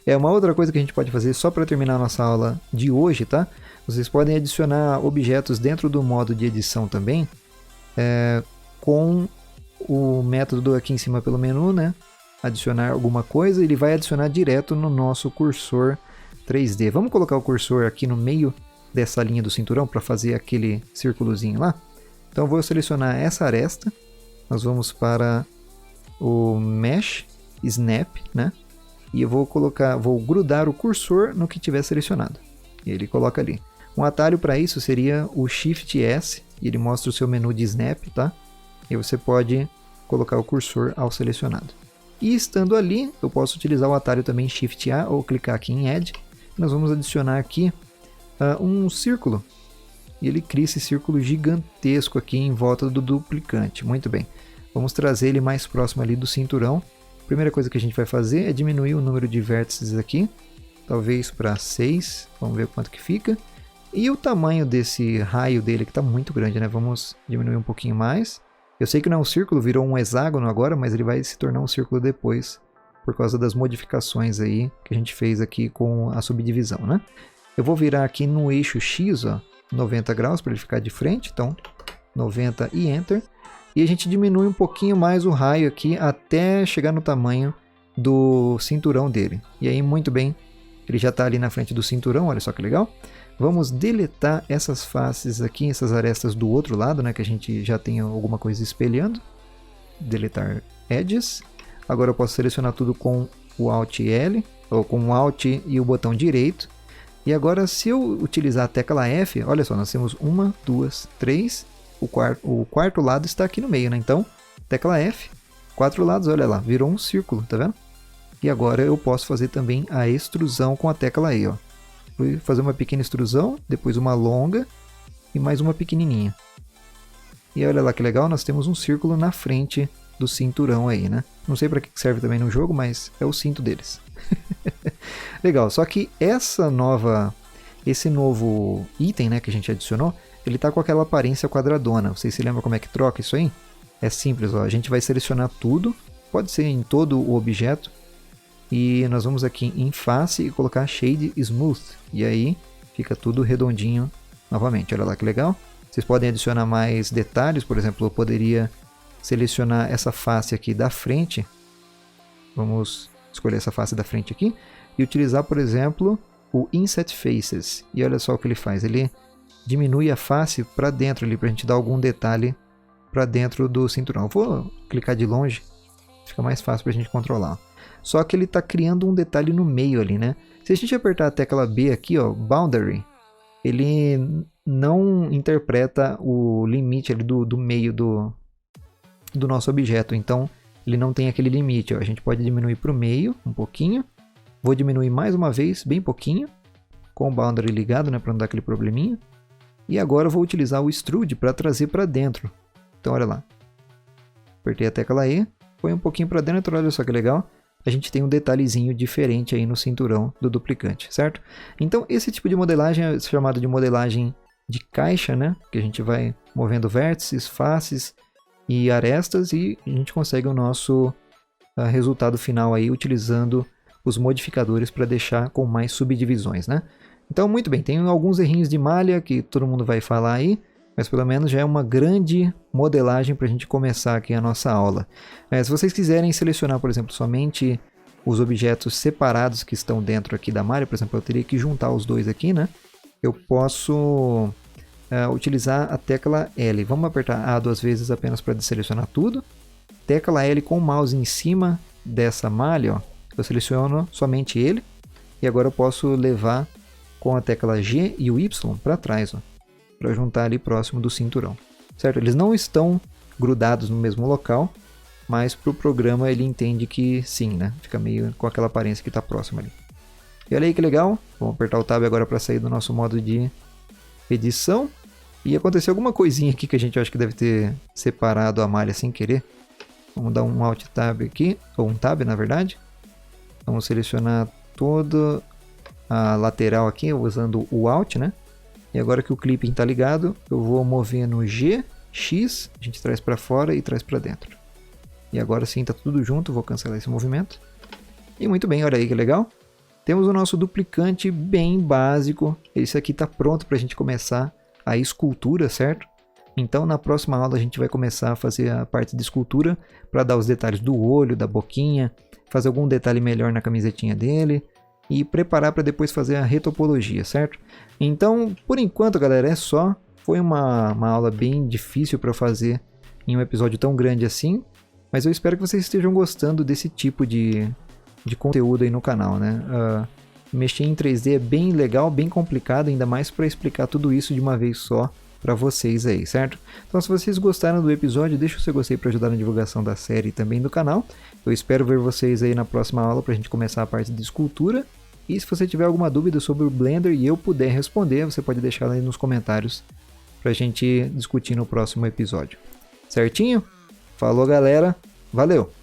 Uma outra coisa que a gente pode fazer só para terminar a nossa aula de hoje, tá? Vocês podem adicionar objetos dentro do modo de edição também, com o método aqui em cima pelo menu, né? Adicionar alguma coisa, ele vai adicionar direto no nosso cursor 3D. Vamos colocar o cursor aqui no meio dessa linha do cinturão para fazer aquele círculozinho lá. Então eu vou selecionar essa aresta, nós vamos para o Mesh, Snap, né? E eu vou grudar o cursor no que tiver selecionado. E ele coloca ali. Um atalho para isso seria o Shift S, e ele mostra o seu menu de Snap, tá? E você pode colocar o cursor ao selecionado. E estando ali, eu posso utilizar o atalho também Shift A ou clicar aqui em Add. Nós vamos adicionar aqui um círculo. E ele cria esse círculo gigantesco aqui em volta do duplicante. Muito bem. Vamos trazer ele mais próximo ali do cinturão. A primeira coisa que a gente vai fazer é diminuir o número de vértices aqui. Talvez para 6. Vamos ver quanto que fica. E o tamanho desse raio dele que está muito grande, né? Vamos diminuir um pouquinho mais. Eu sei que não é um círculo, virou um hexágono agora, mas ele vai se tornar um círculo depois, por causa das modificações aí que a gente fez aqui com a subdivisão, né? Eu vou virar aqui no eixo X, ó, 90 graus para ele ficar de frente, então 90 e Enter. E a gente diminui um pouquinho mais o raio aqui até chegar no tamanho do cinturão dele. E aí, muito bem, ele já está ali na frente do cinturão, olha só que legal. Vamos deletar essas faces aqui, essas arestas do outro lado, né, que a gente já tem alguma coisa espelhando. Deletar Edges. Agora eu posso selecionar tudo com o Alt L, ou com o Alt e o botão direito. E agora, se eu utilizar a tecla F, olha só, nós temos 1, 2, 3, o quarto lado está aqui no meio, né? Então, tecla F, 4 lados, olha lá, virou um círculo, tá vendo? E agora eu posso fazer também a extrusão com a tecla E, ó. Vou fazer uma pequena extrusão, depois uma longa e mais uma pequenininha. E olha lá que legal, nós temos um círculo na frente do cinturão aí, né? Não sei para que serve também no jogo, mas é o cinto deles. Legal, só que esse novo item, né, que a gente adicionou, ele tá com aquela aparência quadradona. Vocês se lembram como é que troca isso aí? É simples, ó. A gente vai selecionar tudo, pode ser em todo o objeto, e nós vamos aqui em face e colocar Shade Smooth, e aí fica tudo redondinho novamente. Olha lá que legal. Vocês podem adicionar mais detalhes, por exemplo, eu poderia selecionar essa face aqui da frente. Vamos escolher essa face da frente aqui e utilizar, por exemplo, o Inset Faces. E olha só o que ele faz, ele diminui a face para dentro ali, para a gente dar algum detalhe para dentro do cinturão. Eu vou clicar de longe, fica mais fácil para a gente controlar. Só que ele está criando um detalhe no meio ali, né? Se a gente apertar a tecla B aqui, ó, Boundary, ele não interpreta o limite ali do meio do nosso objeto. Então, ele não tem aquele limite. Ó. A gente pode diminuir para o meio um pouquinho. Vou diminuir mais uma vez, bem pouquinho, com o Boundary ligado, né, para não dar aquele probleminha. E agora eu vou utilizar o Extrude para trazer para dentro. Então, olha lá. Apertei a tecla E, põe um pouquinho para dentro, olha só que legal. A gente tem um detalhezinho diferente aí no cinturão do duplicante, certo? Então, esse tipo de modelagem é chamado de modelagem de caixa, né? Que a gente vai movendo vértices, faces e arestas e a gente consegue o nosso resultado final aí utilizando os modificadores para deixar com mais subdivisões, né? Então, muito bem, tem alguns errinhos de malha que todo mundo vai falar aí, mas pelo menos já é uma grande modelagem para a gente começar aqui a nossa aula. Se vocês quiserem selecionar, por exemplo, somente os objetos separados que estão dentro aqui da malha, por exemplo, eu teria que juntar os dois aqui, né? Eu posso utilizar a tecla L. Vamos apertar A 2 vezes apenas para selecionar tudo. Tecla L com o mouse em cima dessa malha, ó, eu seleciono somente ele. E agora eu posso levar com a tecla G e o Y para trás, para juntar ali próximo do cinturão. Certo? Eles não estão grudados no mesmo local, mas para o programa ele entende que sim, né? Fica meio com aquela aparência que está próximo ali. E olha aí que legal. Vamos apertar o Tab agora para sair do nosso modo de edição. E aconteceu alguma coisinha aqui que a gente acha que deve ter separado a malha sem querer. Vamos dar um Alt Tab aqui, ou um Tab na verdade. Vamos selecionar toda a lateral aqui usando o Alt, né? E agora que o clipping está ligado, eu vou mover no G, X, a gente traz para fora e traz para dentro. E agora sim está tudo junto, vou cancelar esse movimento. E muito bem, olha aí que legal. Temos o nosso duplicante bem básico. Esse aqui está pronto para a gente começar a escultura, certo? Então na próxima aula a gente vai começar a fazer a parte de escultura para dar os detalhes do olho, da boquinha, fazer algum detalhe melhor na camisetinha dele e preparar para depois fazer a retopologia, certo? Então, por enquanto, galera, é só. Foi uma aula bem difícil para fazer em um episódio tão grande assim, mas eu espero que vocês estejam gostando desse tipo de conteúdo aí no canal, né? Mexer em 3D é bem legal, bem complicado, ainda mais para explicar tudo isso de uma vez só para vocês aí, certo? Então, se vocês gostaram do episódio, deixa o seu gostei para ajudar na divulgação da série e também do canal. Eu espero ver vocês aí na próxima aula para a gente começar a parte de escultura. E se você tiver alguma dúvida sobre o Blender e eu puder responder, você pode deixar aí nos comentários para a gente discutir no próximo episódio. Certinho? Falou, galera. Valeu!